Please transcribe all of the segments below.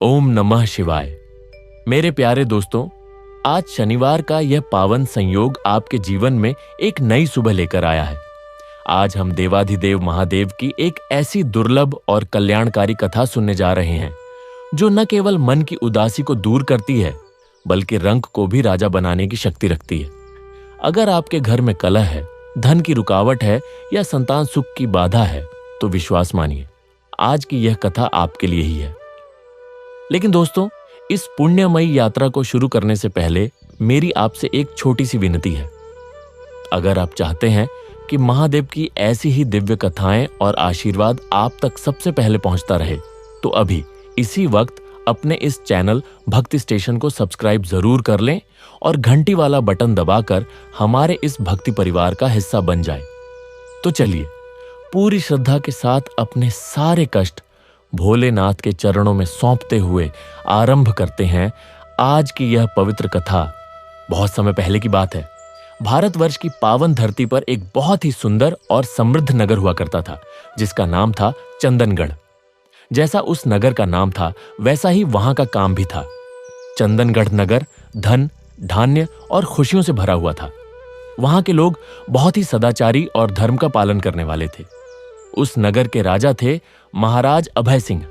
ओम नमः शिवाय। मेरे प्यारे दोस्तों, आज शनिवार का यह पावन संयोग आपके जीवन में एक नई सुबह लेकर आया है। आज हम देवाधिदेव महादेव की एक ऐसी दुर्लभ और कल्याणकारी कथा सुनने जा रहे हैं जो न केवल मन की उदासी को दूर करती है बल्कि रंग को भी राजा बनाने की शक्ति रखती है। अगर आपके घर में कलह है, धन की रुकावट है या संतान सुख की बाधा है तो विश्वास मानिए, आज की यह कथा आपके लिए ही है। लेकिन दोस्तों, इस पुण्यमयी यात्रा को शुरू करने से पहले मेरी आपसे एक छोटी सी विनती है। अगर आप चाहते हैं कि महादेव की ऐसी ही दिव्य कथाएं और आशीर्वाद आप तक सबसे पहले पहुंचता रहे तो अभी इसी वक्त अपने इस चैनल भक्ति स्टेशन को सब्सक्राइब जरूर कर लें और घंटी वाला बटन दबाकर हमारे इस भक्ति परिवार का हिस्सा बन जाएं। तो चलिए पूरी श्रद्धा के साथ अपने सारे कष्ट भोलेनाथ के चरणों में सौंपते हुए आरंभ करते हैं आज की यह पवित्र कथा। बहुत समय पहले की बात है। भारतवर्ष की पावन धरती पर एक बहुत ही सुंदर और समृद्ध नगर हुआ करता था जिसका नाम था चंदनगढ़। जैसा उस नगर का नाम था वैसा ही वहां का काम भी था। चंदनगढ़ नगर धन, धान्य और खुशियों से भरा हुआ था। वहां के लोग बहुत ही सदाचारी और धर्म का पालन करने वाले थे। उस नगर के राजा थे महाराज अभय सिंह।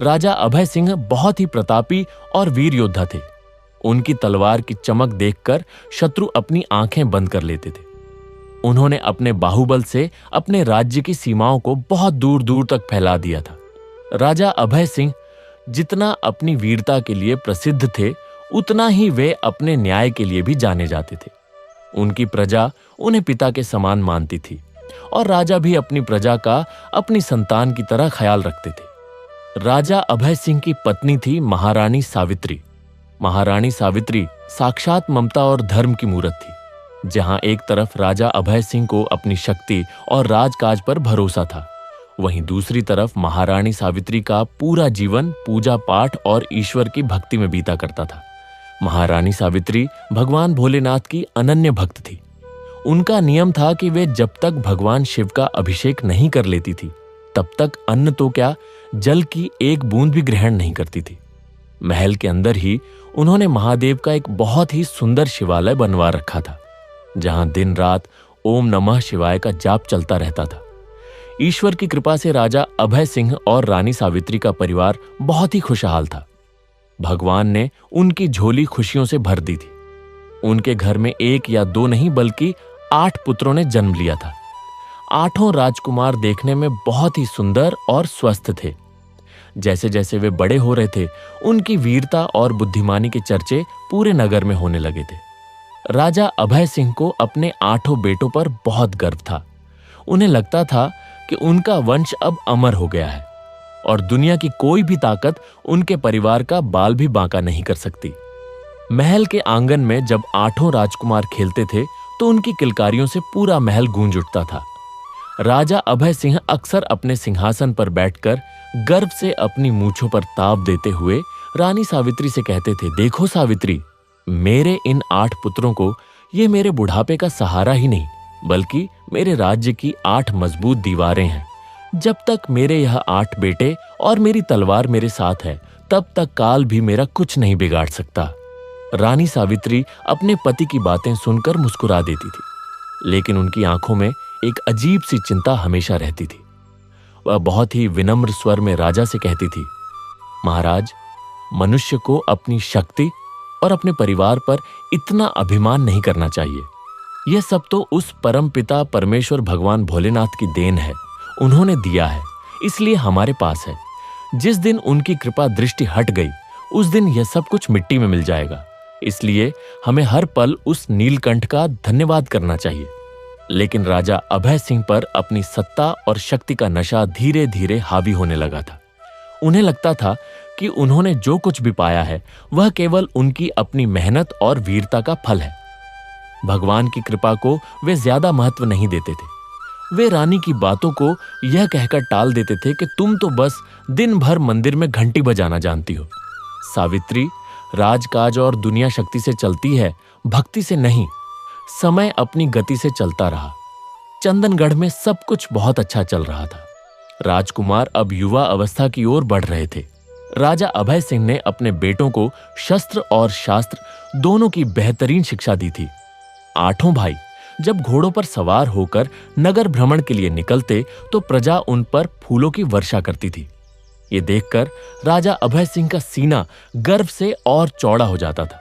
राजा अभय सिंह बहुत ही प्रतापी और वीर योद्धा थे। उनकी तलवार की चमक देखकर शत्रु अपनी आंखें बंद कर लेते थे। उन्होंने अपने बाहुबल से अपने राज्य की सीमाओं को बहुत दूर दूर तक फैला दिया था। राजा अभय सिंह जितना अपनी वीरता के लिए प्रसिद्ध थे उतना ही वे अपने न्याय के लिए भी जाने जाते थे। उनकी प्रजा उन्हें पिता के समान मानती थी और राजा भी अपनी प्रजा का अपनी संतान की तरह ख्याल रखते थे। राजा अभय सिंह की पत्नी थी महारानी सावित्री। महारानी सावित्री साक्षात ममता और धर्म की मूरत थी। जहां एक तरफ राजा अभय सिंह को अपनी शक्ति और राजकाज पर भरोसा था, वहीं दूसरी तरफ महारानी सावित्री का पूरा जीवन पूजा पाठ और ईश्वर की भक्ति में बीता करता था। महारानी सावित्री भगवान भोलेनाथ की अनन्य भक्त थी। उनका नियम था कि वे जब तक भगवान शिव का अभिषेक नहीं कर लेती थी तब तक अन्न तो क्या, जल की एक बूंद भी ग्रहण नहीं करती थी। महल के अंदर ही उन्होंने महादेव का एक बहुत ही सुंदर शिवालय बनवा रखा था जहां दिन रात ओम नमः शिवाय का जाप चलता रहता था। ईश्वर की कृपा से राजा अभय सिंह और रानी सावित्री का परिवार बहुत ही खुशहाल था। भगवान ने उनकी झोली खुशियों से भर दी थी। उनके घर में एक या दो नहीं बल्कि 8 पुत्रों ने जन्म लिया था। 8 राजकुमार देखने में बहुत ही सुंदर और स्वस्थ थे। जैसे जैसे वे बड़े हो रहे थे उनकी वीरता और बुद्धिमानी के चर्चे पूरे नगर में होने लगे थे। राजा अभय सिंह को अपने 8 बेटों पर बहुत गर्व था। उन्हें लगता था कि उनका वंश अब अमर हो गया है और दुनिया की कोई भी ताकत उनके परिवार का बाल भी बांका नहीं कर सकती। महल के आंगन में जब 8 राजकुमार खेलते थे तो उनकी किलकारियों से पूरा महल गूंज उठता था। राजा अभय सिंह अक्सर अपने सिंहासन पर बैठकर गर्व से अपनी मूंछों पर ताव देते हुए रानी सावित्री से कहते थे, देखो सावित्री, मेरे इन 8 पुत्रों को ये मेरे बुढ़ापे का सहारा ही नहीं बल्कि मेरे राज्य की 8 मजबूत दीवारें हैं। जब तक मेरे यह 8 बेटे और मेरी तलवार मेरे साथ है तब तक काल भी मेरा कुछ नहीं बिगाड़ सकता। रानी सावित्री अपने पति की बातें सुनकर मुस्कुरा देती थी, लेकिन उनकी आंखों में एक अजीब सी चिंता हमेशा रहती थी। वह बहुत ही विनम्र स्वर में राजा से कहती थी, महाराज, मनुष्य को अपनी शक्ति और अपने परिवार पर इतना अभिमान नहीं करना चाहिए। यह सब तो उस परम पिता परमेश्वर भगवान भोलेनाथ की देन है। उन्होंने दिया है, इसलिए हमारे पास है। जिस दिन उनकी कृपा दृष्टि हट गई उस दिन यह सब कुछ मिट्टी में मिल जाएगा। इसलिए हमें हर पल उस नीलकंठ का धन्यवाद करना चाहिए। लेकिन राजा अभय सिंह पर अपनी सत्ता और शक्ति का नशा धीरे धीरे हावी होने लगा था। उन्हें लगता था कि उन्होंने जो कुछ भी पाया है वह केवल उनकी अपनी मेहनत और वीरता का फल है। भगवान की कृपा को वे ज्यादा महत्व नहीं देते थे। वे रानी की बातों को यह कहकर टाल देते थे कि तुम तो बस दिन भर मंदिर में घंटी बजाना जानती हो। सावित्री, राजकाज और दुनिया शक्ति से चलती है, भक्ति से नहीं। समय अपनी गति से चलता रहा। चंदनगढ़ में सब कुछ बहुत अच्छा चल रहा था। राजकुमार अब युवा अवस्था की ओर बढ़ रहे थे। राजा अभय सिंह ने अपने बेटों को शस्त्र और शास्त्र दोनों की बेहतरीन शिक्षा दी थी। आठों भाई जब घोड़ों पर सवार होकर नगर भ्रमण के लिए निकलते तो प्रजा उन पर फूलों की वर्षा करती थी। ये देखकर राजा अभय सिंह का सीना गर्व से और चौड़ा हो जाता था।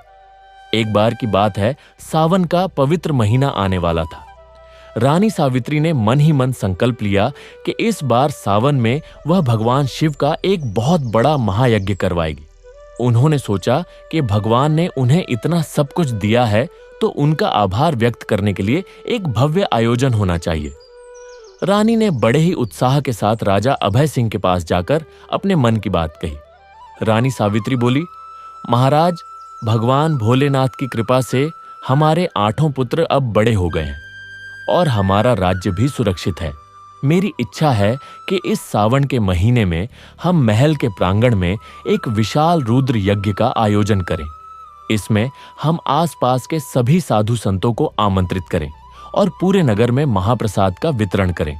एक बार की बात है, सावन का पवित्र महीना आने वाला था। रानी सावित्री ने मन ही मन संकल्प लिया कि इस बार सावन में वह भगवान शिव का एक बहुत बड़ा महायज्ञ करवाएगी। उन्होंने सोचा कि भगवान ने उन्हें इतना सब कुछ दिया है तो उनका आभार व्यक्त करने के लिए एक भव्य आयोजन होना चाहिए। रानी ने बड़े ही उत्साह के साथ राजा अभय सिंह के पास जाकर अपने मन की बात कही। रानी सावित्री बोली, महाराज, भगवान भोलेनाथ की कृपा से हमारे 8 पुत्र अब बड़े हो गए हैं और हमारा राज्य भी सुरक्षित है। मेरी इच्छा है कि इस सावन के महीने में हम महल के प्रांगण में एक विशाल रुद्र यज्ञ का आयोजन करें। इसमें हम आसपास के सभी साधु संतों को आमंत्रित करें और पूरे नगर में महाप्रसाद का वितरण करें।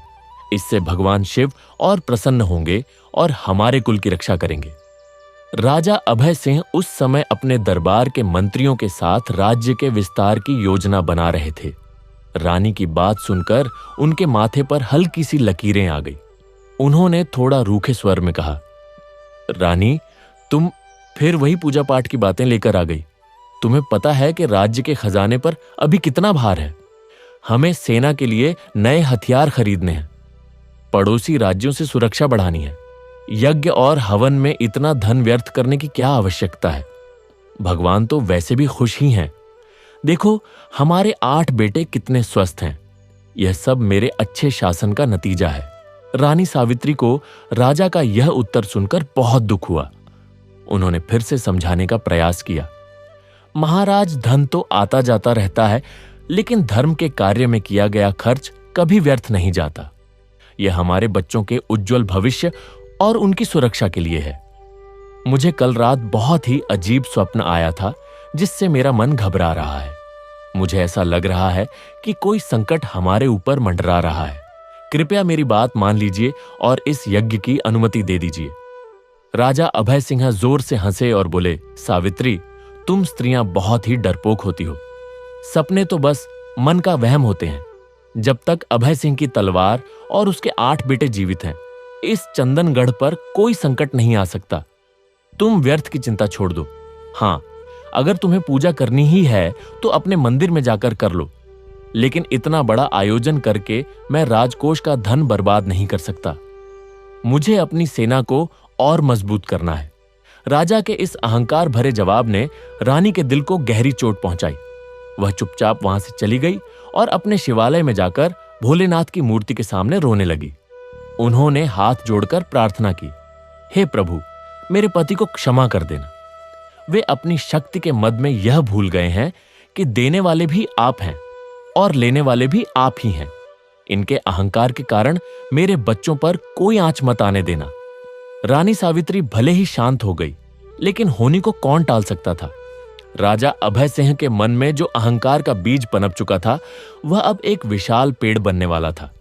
इससे भगवान शिव और प्रसन्न होंगे और हमारे कुल की रक्षा करेंगे। राजा अभय सिंह उस समय अपने दरबार के मंत्रियों के साथ राज्य के विस्तार की योजना बना रहे थे। रानी की बात सुनकर उनके माथे पर हल्की सी लकीरें आ गई। उन्होंने थोड़ा रूखे स्वर में कहा, रानी, तुम फिर वही पूजा पाठ की बातें लेकर आ गई। तुम्हें पता है कि राज्य के खजाने पर अभी कितना भार है। हमें सेना के लिए नए हथियार खरीदने हैं, पड़ोसी राज्यों से सुरक्षा बढ़ानी है। यज्ञ और हवन में इतना धन व्यर्थ करने की क्या आवश्यकता है। भगवान तो वैसे भी खुश ही हैं। देखो, हमारे 8 बेटे कितने स्वस्थ हैं। यह सब मेरे अच्छे शासन का नतीजा है। रानी सावित्री को राजा का यह उत्तर सुनकर बहुत दुख हुआ। उन्होंने फिर से समझाने का प्रयास किया, महाराज, धन तो आता जाता रहता है, लेकिन धर्म के कार्य में किया गया खर्च कभी व्यर्थ नहीं जाता। यह हमारे बच्चों के उज्जवल भविष्य और उनकी सुरक्षा के लिए है। मुझे कल रात बहुत ही अजीब स्वप्न आया था जिससे मेरा मन घबरा रहा है। मुझे ऐसा लग रहा है कि कोई संकट हमारे ऊपर मंडरा रहा है। कृपया मेरी बात मान लीजिए और इस यज्ञ की अनुमति दे दीजिए। राजा अभय सिंह जोर से हंसे और बोले, सावित्री, तुम स्त्रियां बहुत ही डरपोक होती हो। सपने तो बस मन का वहम होते हैं। जब तक अभय सिंह की तलवार और उसके 8 बेटे जीवित हैं, इस चंदनगढ़ पर कोई संकट नहीं आ सकता। तुम व्यर्थ की चिंता छोड़ दो। हाँ, अगर तुम्हें पूजा करनी ही है तो अपने मंदिर में जाकर कर लो, लेकिन इतना बड़ा आयोजन करके मैं राजकोष का धन बर्बाद नहीं कर सकता। मुझे अपनी सेना को और मजबूत करना है। राजा के इस अहंकार भरे जवाब ने रानी के दिल को गहरी चोट पहुंचाई। वह चुपचाप वहां से चली गई और अपने शिवालय में जाकर भोलेनाथ की मूर्ति के सामने रोने लगी। उन्होंने हाथ जोड़कर प्रार्थना की, हे प्रभु, मेरे पति को क्षमा कर देना। वे अपनी शक्ति के मद में यह भूल गए हैं कि देने वाले भी आप हैं और लेने वाले भी आप ही हैं। इनके अहंकार के कारण मेरे बच्चों पर कोई आंच मत आने देना। रानी सावित्री भले ही शांत हो गई, लेकिन होनी को कौन टाल सकता था। राजा अभय सिंह के मन में जो अहंकार का बीज पनप चुका था, वह अब एक विशाल पेड़ बनने वाला था,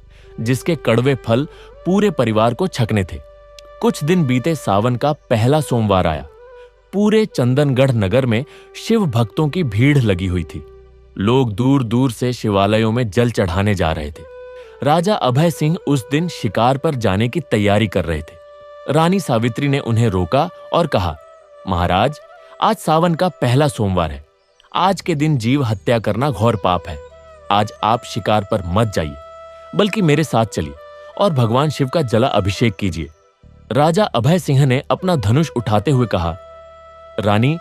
जिसके कड़वे फल पूरे परिवार को छकने थे। कुछ दिन बीते, सावन का पहला सोमवार आया। पूरे चंदनगढ़ नगर में शिव भक्तों की भीड़ लगी हुई थी। लोग दूर दूर से शिवालयों में जल चढ़ाने जा रहे थे। राजा अभय सिंह उस दिन शिकार पर जाने की तैयारी कर रहे थे। रानी सावित्री ने उन्हें रोका और कहा, महाराज, आज सावन का पहला सोमवार है। आज के दिन जीव हत्या करना घोर पाप है। आज आप शिकार पर मत जाइए, बल्कि मेरे साथ चलिए और भगवान शिव का जला अभिषेक कीजिए। राजा अभय सिंह ने अपना धनुष उठाते हुए कहा, रानी,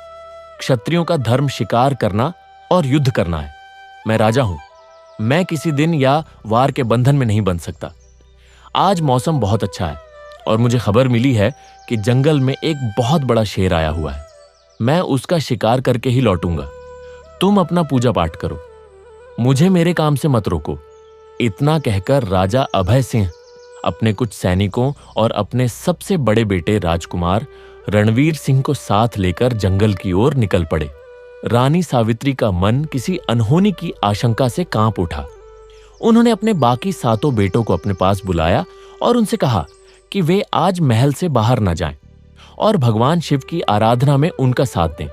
क्षत्रियों का धर्म शिकार करना और युद्ध करना है। मैं राजा हूं। मैं किसी दिन या वार के बंधन में नहीं बन सकता। आज मौसम बहुत अच्छा है और मुझे खबर मिली है कि जंगल में एक बहुत बड़ा शेर आया हुआ है। मैं उसका शिकार करके ही लौटूंगा। तुम अपना पूजा पाठ करो, मुझे मेरे काम से मत रोको। इतना कहकर राजा अभय सिंह अपने कुछ सैनिकों और अपने सबसे बड़े बेटे राजकुमार रणवीर सिंह को साथ लेकर जंगल की ओर निकल पड़े। रानी सावित्री का मन किसी अनहोनी की आशंका से कांप उठा। उन्होंने अपने बाकी 7 बेटों को अपने पास बुलाया और उनसे कहा कि वे आज महल से बाहर न जाएं और भगवान शिव की आराधना में उनका साथ दें।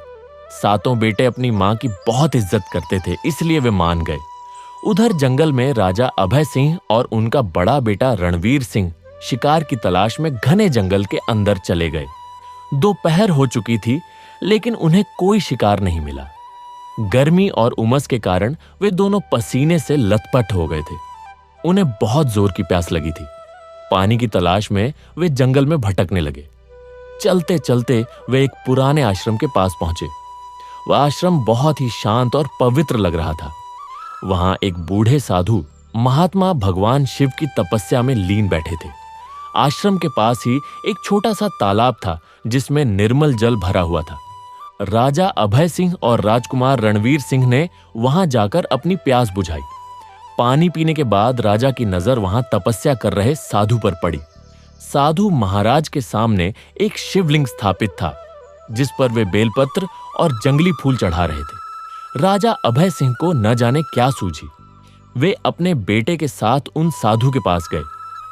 सातों बेटे अपनी मां की बहुत इज्जत करते थे, इसलिए वे मान गए। उधर जंगल में राजा अभय सिंह और उनका बड़ा बेटा रणवीर सिंह शिकार की तलाश में घने जंगल के अंदर चले गए। दोपहर हो चुकी थी, लेकिन उन्हें कोई शिकार नहीं मिला। गर्मी और उमस के कारण वे दोनों पसीने से लथपथ हो गए थे। उन्हें बहुत जोर की प्यास लगी थी। पानी की तलाश में वे जंगल में भटकने लगे। चलते चलते वे एक पुराने आश्रम के पास पहुंचे। वह आश्रम बहुत ही शांत और पवित्र लग रहा था। वहां एक बूढ़े साधु महात्मा भगवान शिव की तपस्या में लीन बैठे थे। आश्रम के पास ही एक छोटा सा तालाब था, जिसमें निर्मल जल भरा हुआ था। राजा अभय सिंह और राजकुमार रणवीर सिंह ने वहां जाकर अपनी प्यास बुझाई। पानी पीने के बाद राजा की नजर वहां तपस्या कर रहे साधु पर पड़ी। साधु महाराज के सामने एक शिवलिंग स्थापित था, जिस पर वे बेलपत्र और जंगली फूल चढ़ा रहे थे। राजा अभय सिंह को न जाने क्या सूझी। वे अपने बेटे के साथ उन साधु के पास गए।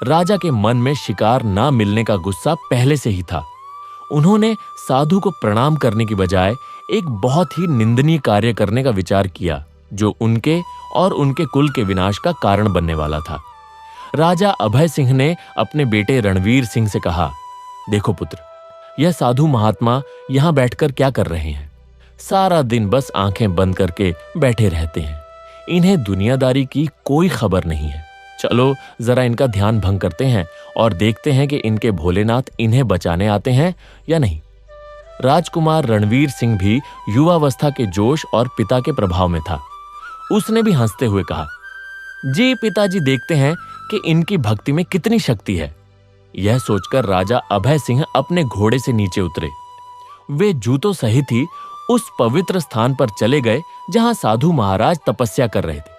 राजा के मन में शिकार ना मिलने का गुस्सा पहले से ही था। उन्होंने साधु को प्रणाम करने की बजाय एक बहुत ही निंदनीय कार्य करने का विचार किया, जो उनके और उनके कुल के विनाश का कारण बनने वाला था। राजा अभय सिंह ने अपने बेटे रणवीर सिंह से कहा, देखो पुत्र, यह साधु महात्मा यहां बैठकर क्या कर रहे हैं? सारा दिन बस आंखें बंद करके बैठे रहते हैं। इन्हें दुनियादारी की कोई खबर नहीं है। चलो जरा इनका ध्यान भंग करते हैं और देखते हैं कि इनके भोलेनाथ इन्हें बचाने आते हैं या नहीं। राजकुमार रणवीर सिंह भी युवावस्था के जोश और पिता के प्रभाव में था। उसने भी हंसते हुए कहा, जी पिताजी, देखते हैं कि इनकी भक्ति में कितनी शक्ति है। यह सोचकर राजा अभय सिंह अपने घोड़े से नीचे उतरे। वे जूतों सहित ही उस पवित्र स्थान पर चले गए जहां साधु महाराज तपस्या कर रहे थे।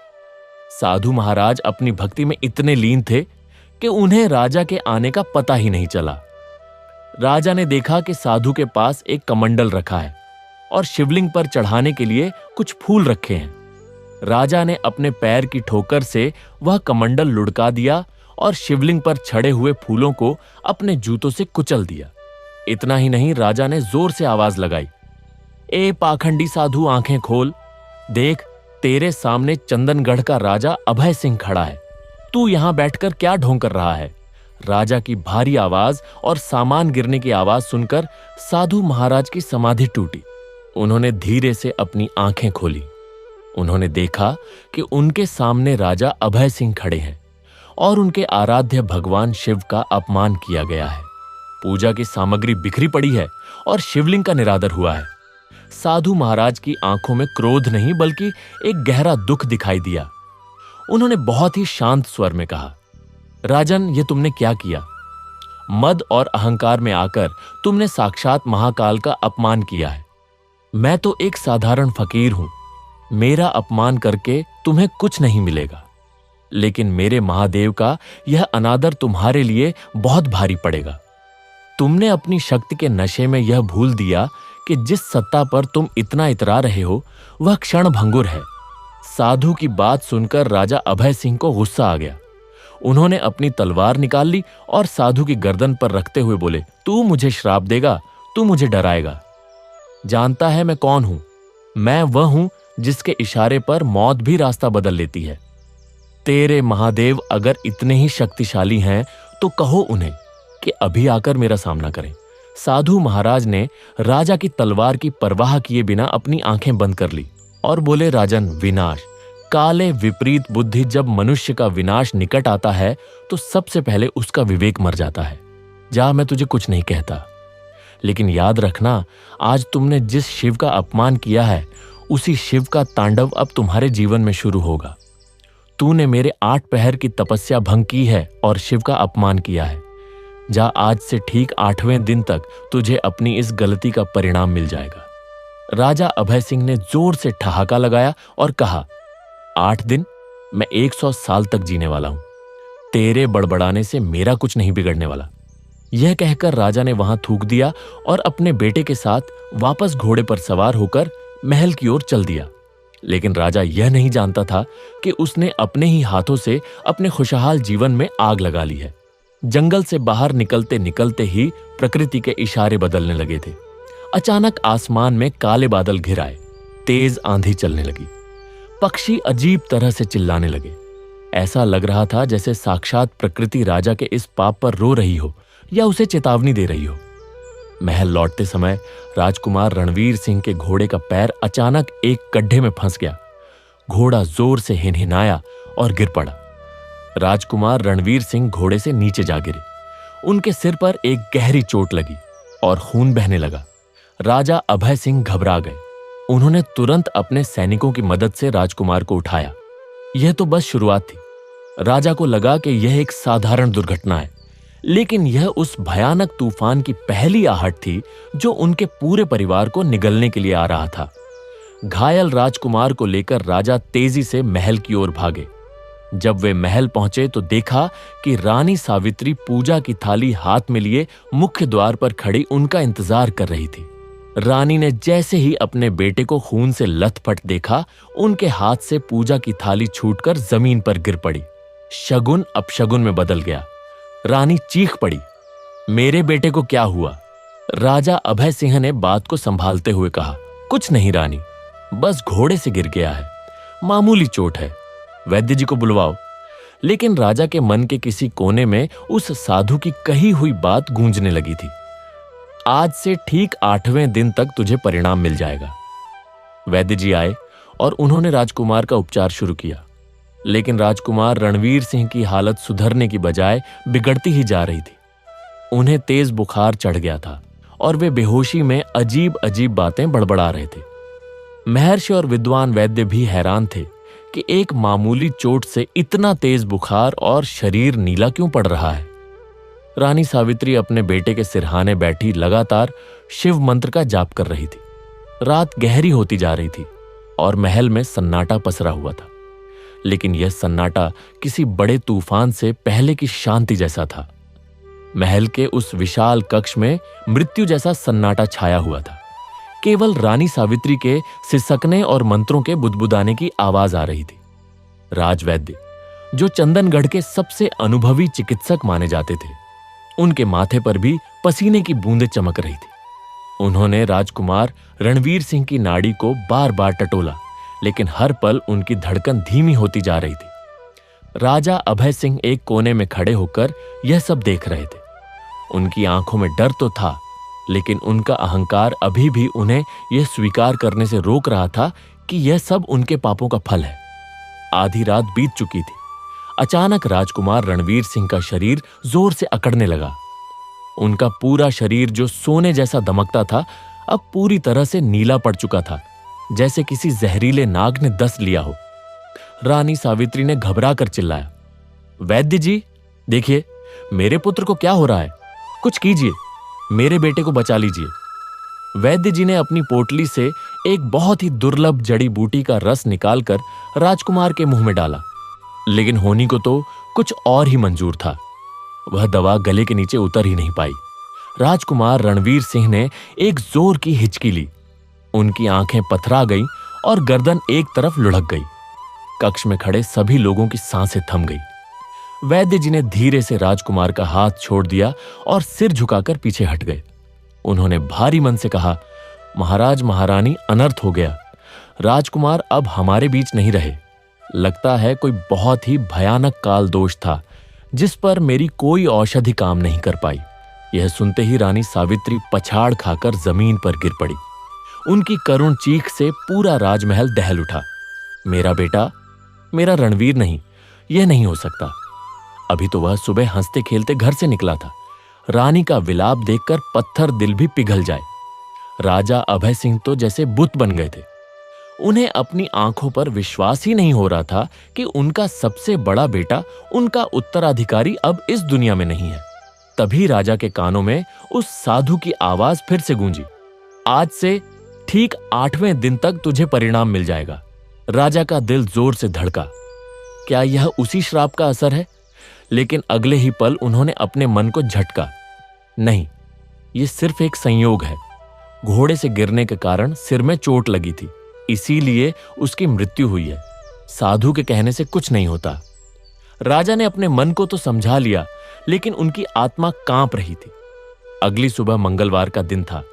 साधु महाराज अपनी भक्ति में इतने लीन थे कि उन्हें राजा के आने का पता ही नहीं चला। राजा ने देखा कि साधु के पास एक कमंडल रखा है और शिवलिंग पर चढ़ाने के लिए कुछ फूल रखे हैं। राजा ने अपने पैर की ठोकर से वह कमंडल लुढ़का दिया और शिवलिंग पर छड़े हुए फूलों को अपने जूतों से कुचल दिया। इतना ही नहीं, राजा ने जोर से आवाज लगाई, ए पाखंडी साधु, आंखें खोल। देख, तेरे सामने चंदनगढ़ का राजा अभय सिंह खड़ा है। तू यहां बैठकर क्या ढोंग कर रहा है? राजा की भारी आवाज और सामान गिरने की आवाज सुनकर साधु महाराज की समाधि टूटी। उन्होंने धीरे से अपनी आंखें खोली। उन्होंने देखा कि उनके सामने राजा अभय सिंह खड़े हैं और उनके आराध्य भगवान शिव का अपमान किया गया है। पूजा की सामग्री बिखरी पड़ी है और शिवलिंग का निरादर हुआ है। साधु महाराज की आंखों में क्रोध नहीं बल्कि एक गहरा दुख दिखाई दिया। उन्होंने बहुत ही शांत स्वर में कहा, राजन, ये तुमने क्या किया? मद और अहंकार में आकर तुमने साक्षात महाकाल का अपमान किया है। मैं तो एक साधारण फकीर हूं। मेरा अपमान करके तुम्हें कुछ नहीं मिलेगा, लेकिन मेरे महादेव का यह अनादर तुम्हारे लिए बहुत भारी पड़ेगा। तुमने अपनी शक्ति के नशे में यह भूल दिया कि जिस सत्ता पर तुम इतना इतरा रहे हो वह क्षण भंगुर है। साधु की बात सुनकर राजा अभय सिंह को गुस्सा आ गया। उन्होंने अपनी तलवार निकाल ली और साधु की गर्दन पर रखते हुए बोले, तू मुझे श्राप देगा, तू मुझे डराएगा। जानता है मैं कौन हूं? मैं वह हूं जिसके इशारे पर मौत भी रास्ता बदल लेती है। तेरे महादेव अगर इतने ही शक्तिशाली हैं तो कहो उन्हें कि अभी आकर मेरा सामना करें। साधु महाराज ने राजा की तलवार की परवाह किए बिना अपनी आंखें बंद कर ली और बोले, राजन, विनाश, काले विपरीत बुद्धि जब मनुष्य का विनाश निकट आता है तो सबसे पहले उसका विवेक मर जाता है। जा, मैं तुझे कुछ नहीं कहता, लेकिन याद रखना, आज तुमने जिस शिव का अपमान किया है उसी शिव का तांडव अब तुम्हारे जीवन में शुरू होगा। तूने मेरे 8 पहर की तपस्या भंग की है और शिव का अपमान किया है। जा, आज से ठीक 8वें दिन तक तुझे अपनी इस गलती का परिणाम मिल जाएगा। राजा अभय सिंह ने जोर से ठहाका लगाया और कहा, 8 दिन? मैं 100 साल तक जीने वाला हूं। तेरे बड़बड़ाने से मेरा कुछ नहीं बिगड़ने वाला। यह कहकर राजा ने वहां थूक दिया और अपने बेटे के साथ वापस घोड़े पर सवार होकर महल की ओर चल दिया। लेकिन राजा यह नहीं जानता था कि उसने अपने ही हाथों से अपने खुशहाल जीवन में आग लगा ली है। जंगल से बाहर निकलते निकलते ही प्रकृति के इशारे बदलने लगे थे। अचानक आसमान में काले बादल घिर आए, तेज आंधी चलने लगी, पक्षी अजीब तरह से चिल्लाने लगे। ऐसा लग रहा था जैसे साक्षात प्रकृति राजा के इस पाप पर रो रही हो या उसे चेतावनी दे रही हो। महल लौटते समय राजकुमार रणवीर सिंह के घोड़े का पैर अचानक एक गड्ढे में फंस गया। घोड़ा जोर से हिनहिनाया और गिर पड़ा। राजकुमार रणवीर सिंह घोड़े से नीचे जा गिरे। उनके सिर पर एक गहरी चोट लगी और खून बहने लगा। राजा अभय सिंह घबरा गए। उन्होंने तुरंत अपने सैनिकों की मदद से राजकुमार को उठाया। यह तो बस शुरुआत थी। राजा को लगा कि यह एक साधारण दुर्घटना है, लेकिन यह उस भयानक तूफान की पहली आहट थी जो उनके पूरे परिवार को निगलने के लिए आ रहा था। घायल राजकुमार को लेकर राजा तेजी से महल की ओर भागे। जब वे महल पहुंचे तो देखा कि रानी सावित्री पूजा की थाली हाथ में लिए मुख्य द्वार पर खड़ी उनका इंतजार कर रही थी। रानी ने जैसे ही अपने बेटे को खून से लथपथ देखा, उनके हाथ से पूजा की थाली छूटकर जमीन पर गिर पड़ी। शगुन अपशगुन में बदल गया। रानी चीख पड़ी, मेरे बेटे को क्या हुआ? राजा अभय सिंह ने बात को संभालते हुए कहा, कुछ नहीं रानी, बस घोड़े से गिर गया है, मामूली चोट है, वैद्य जी को बुलवाओ। लेकिन राजा के मन के किसी कोने में उस साधु की कही हुई बात गूंजने लगी थी, आज से ठीक 8वें दिन तक तुझे परिणाम मिल जाएगा। वैद्य जी आए और उन्होंने राजकुमार का उपचार शुरू किया, लेकिन राजकुमार रणवीर सिंह की हालत सुधरने की बजाय बिगड़ती ही जा रही थी। उन्हें तेज बुखार चढ़ गया था और वे बेहोशी में अजीब अजीब बातें बड़बड़ा रहे थे। महर्षि और विद्वान वैद्य भी हैरान थे कि एक मामूली चोट से इतना तेज बुखार और शरीर नीला क्यों पड़ रहा है। रानी सावित्री अपने बेटे के सिरहाने बैठी लगातार शिव मंत्र का जाप कर रही थी। रात गहरी होती जा रही थी और महल में सन्नाटा पसरा हुआ था, लेकिन यह सन्नाटा किसी बड़े तूफान से पहले की शांति जैसा था। महल के उस विशाल कक्ष में मृत्यु जैसा सन्नाटा छाया हुआ था। केवल रानी सावित्री के सिसकने और मंत्रों के बुदबुदाने की आवाज आ रही थी। राजवैद्य, जो चंदनगढ़ के सबसे अनुभवी चिकित्सक माने जाते थे, उनके माथे पर भी पसीने की बूंदें चमक रही थी। उन्होंने राजकुमार रणवीर सिंह की नाड़ी को बार बार टटोला, लेकिन हर पल उनकी धड़कन धीमी होती जा रही थी। राजा अभय सिंह एक कोने में खड़े होकर यह सब देख रहे थे। उनकी आंखों में डर तो था, लेकिन उनका अहंकार अभी भी उन्हें यह स्वीकार करने से रोक रहा था कि यह सब उनके पापों का फल है। आधी रात बीत चुकी थी। अचानक राजकुमार रणवीर सिंह का शरीर जोर से अकड़ने लगा। उनका पूरा शरीर जो सोने जैसा दमकता था, अब पूरी तरह से नीला पड़ चुका था, जैसे किसी जहरीले नाग ने डस लिया हो। रानी सावित्री ने घबरा कर चिल्लाया, वैद्य जी, देखिए मेरे पुत्र को क्या हो रहा है, कुछ कीजिए, मेरे बेटे को बचा लीजिए। वैद्य जी ने अपनी पोटली से एक बहुत ही दुर्लभ जड़ी बूटी का रस निकालकर राजकुमार के मुंह में डाला, लेकिन होनी को तो कुछ और ही मंजूर था। वह दवा गले के नीचे उतर ही नहीं पाई। राजकुमार रणवीर सिंह ने एक जोर की हिचकी ली। उनकी आंखें पथरा गईं और गर्दन एक तरफ लुढ़क गई। कक्ष में खड़े सभी लोगों की सांसें थम गई। वैद्य जी ने धीरे से राजकुमार का हाथ छोड़ दिया और सिर झुकाकर पीछे हट गए। उन्होंने भारी मन से कहा, महाराज महारानी, अनर्थ हो गया। राजकुमार अब हमारे बीच नहीं रहे। लगता है कोई बहुत ही भयानक काल दोष था जिस पर मेरी कोई औषधि काम नहीं कर पाई। यह सुनते ही रानी सावित्री पछाड़ खाकर जमीन पर गिर पड़ी। उनकी करुण चीख से पूरा राजमहल दहल उठा। मेरा बेटा, मेरा रणवीर नहीं, यह नहीं हो सकता। अभी तो वह सुबह हंसते खेलते घर से निकला था। रानी का विलाप देखकर पत्थर दिल भी पिघल जाए। राजा अभय सिंह तो जैसे बुत बन गए थे। उन्हें अपनी आंखों पर विश्वास ही नहीं हो रहा था कि उनका सबसे बड़ा बेटा, उनका उत्तराधिकारी अब इस दुनिया में नहीं है। तभी राजा के कानों में उस साधु की आवाज फिर से गूंजी, आज से ठीक 8वें दिन तक तुझे परिणाम मिल जाएगा। राजा का दिल जोर से धड़का। क्या यह उसी श्राप का असर है? लेकिन अगले ही पल उन्होंने अपने मन को झटका, नहीं, यह सिर्फ एक संयोग है। घोड़े से गिरने के कारण सिर में चोट लगी थी, इसीलिए उसकी मृत्यु हुई है। साधु के कहने से कुछ नहीं होता। राजा ने अपने मन को तो समझा लिया, लेकिन उनकी आत्मा कांप रही थी। अगली सुबह मंगलवार का दिन था।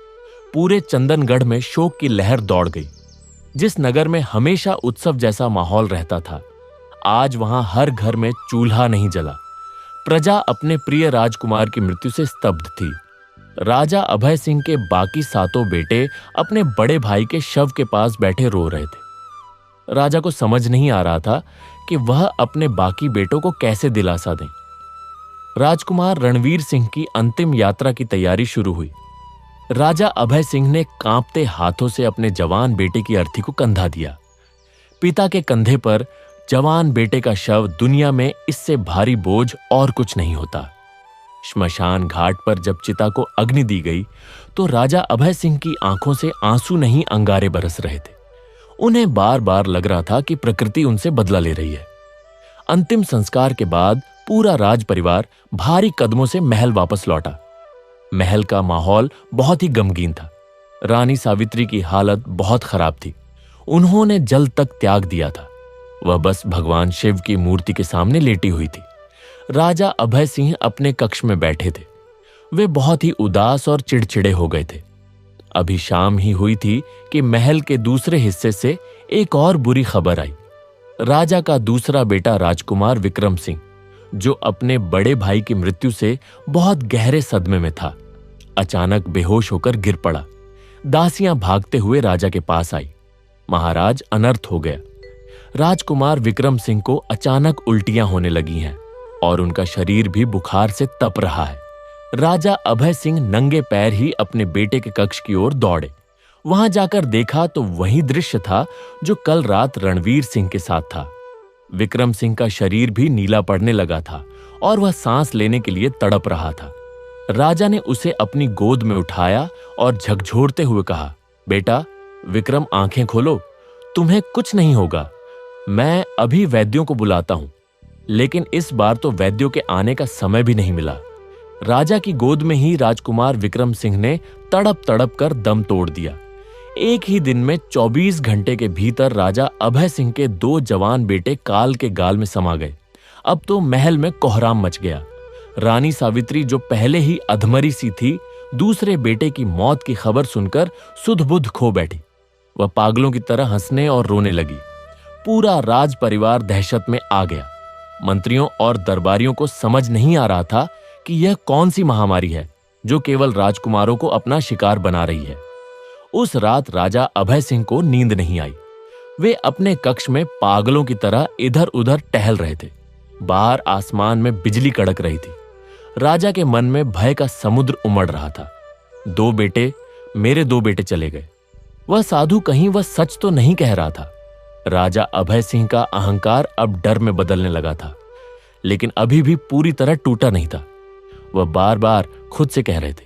पूरे चंदनगढ़ में शोक की लहर दौड़ गई। जिस नगर में हमेशा उत्सव जैसा माहौल रहता था, आज वहां हर घर में चूल्हा नहीं जला। प्रजा अपने प्रिय राजकुमार की मृत्यु से स्तब्ध थी। राजा अभय सिंह के बाकी सातों बेटे अपने बड़े भाई के शव के पास बैठे रो रहे थे। राजा को समझ नहीं आ रहा था कि वह अपने बाकी बेटों को कैसे दिलासा दें। राजकुमार रणवीर सिंह की अंतिम यात्रा की तैयारी शुरू हुई। राजा अभय सिंह ने कांपते हाथों से अपने जवान बेटे की अर्थी को कंधा दिया। पिता के कंधे पर जवान बेटे का शव दुनिया में इससे भारी बोझ और कुछ नहीं होता। श्मशान घाट पर जब चिता को अग्नि दी गई तो राजा अभय सिंह की आंखों से आंसू नहीं अंगारे बरस रहे थे। उन्हें बार बार लग रहा था कि प्रकृति उनसे बदला ले रही है। अंतिम संस्कार के बाद पूरा राज परिवार भारी कदमों से महल वापस लौटा। महल का माहौल बहुत ही गमगीन था। रानी सावित्री की हालत बहुत खराब थी। उन्होंने जल तक त्याग दिया था। वह बस भगवान शिव की मूर्ति के सामने लेटी हुई थी। राजा अभय सिंह अपने कक्ष में बैठे थे। वे बहुत ही उदास और चिड़चिड़े हो गए थे। अभी शाम ही हुई थी कि महल के दूसरे हिस्से से एक और बुरी खबर आई। राजा का दूसरा बेटा राजकुमार विक्रम सिंह, जो अपने बड़े भाई की मृत्यु से बहुत गहरे सदमे में था, अचानक बेहोश होकर गिर पड़ा। दासियां भागते हुए राजा के पास आई। महाराज, अनर्थ हो गया। राजकुमार विक्रम सिंह को अचानक उल्टियां होने लगी हैं और उनका शरीर भी बुखार से तप रहा है। राजा अभय सिंह नंगे पैर ही अपने बेटे के कक्ष की ओर दौड़े। वहां जाकर देखा तो वही दृश्य था जो कल रात रणवीर सिंह के साथ था। विक्रम सिंह का शरीर भी नीला पड़ने लगा था और वह सांस लेने के लिए तड़प रहा था। राजा ने उसे अपनी गोद में उठाया और झकझोरते हुए कहा, बेटा विक्रम, आंखें खोलो, तुम्हें कुछ नहीं होगा। मैं अभी वैद्यों को बुलाता हूं। लेकिन इस बार तो वैद्यों के आने का समय भी नहीं मिला। राजा की गोद में ही राजकुमार विक्रम सिंह ने तड़प तड़प कर दम तोड़ दिया। एक ही दिन में 24 घंटे के भीतर राजा अभय सिंह के 2 जवान बेटे काल के गाल में समा गए। अब तो महल में कोहराम मच गया। रानी सावित्री, जो पहले ही अधमरी सी थी, दूसरे बेटे की मौत की खबर सुनकर सुध-बुध खो बैठी। वह पागलों की तरह हंसने और रोने लगी। पूरा राज परिवार दहशत में आ गया। मंत्रियों और दरबारियों को समझ नहीं आ रहा था कि यह कौन सी महामारी है जो केवल राजकुमारों को अपना शिकार बना रही है। उस रात राजा अभय सिंह को नींद नहीं आई। वे अपने कक्ष में पागलों की तरह इधर उधर टहल रहे थे। बाहर आसमान में बिजली कड़क रही थी। राजा के मन में भय का समुद्र उमड़ रहा था। 2 बेटे, मेरे 2 बेटे चले गए। वह साधु कहीं वह सच तो नहीं कह रहा था। राजा अभय सिंह का अहंकार अब डर में बदलने लगा था, लेकिन अभी भी पूरी तरह टूटा नहीं था। वह बार बार खुद से कह रहे थे,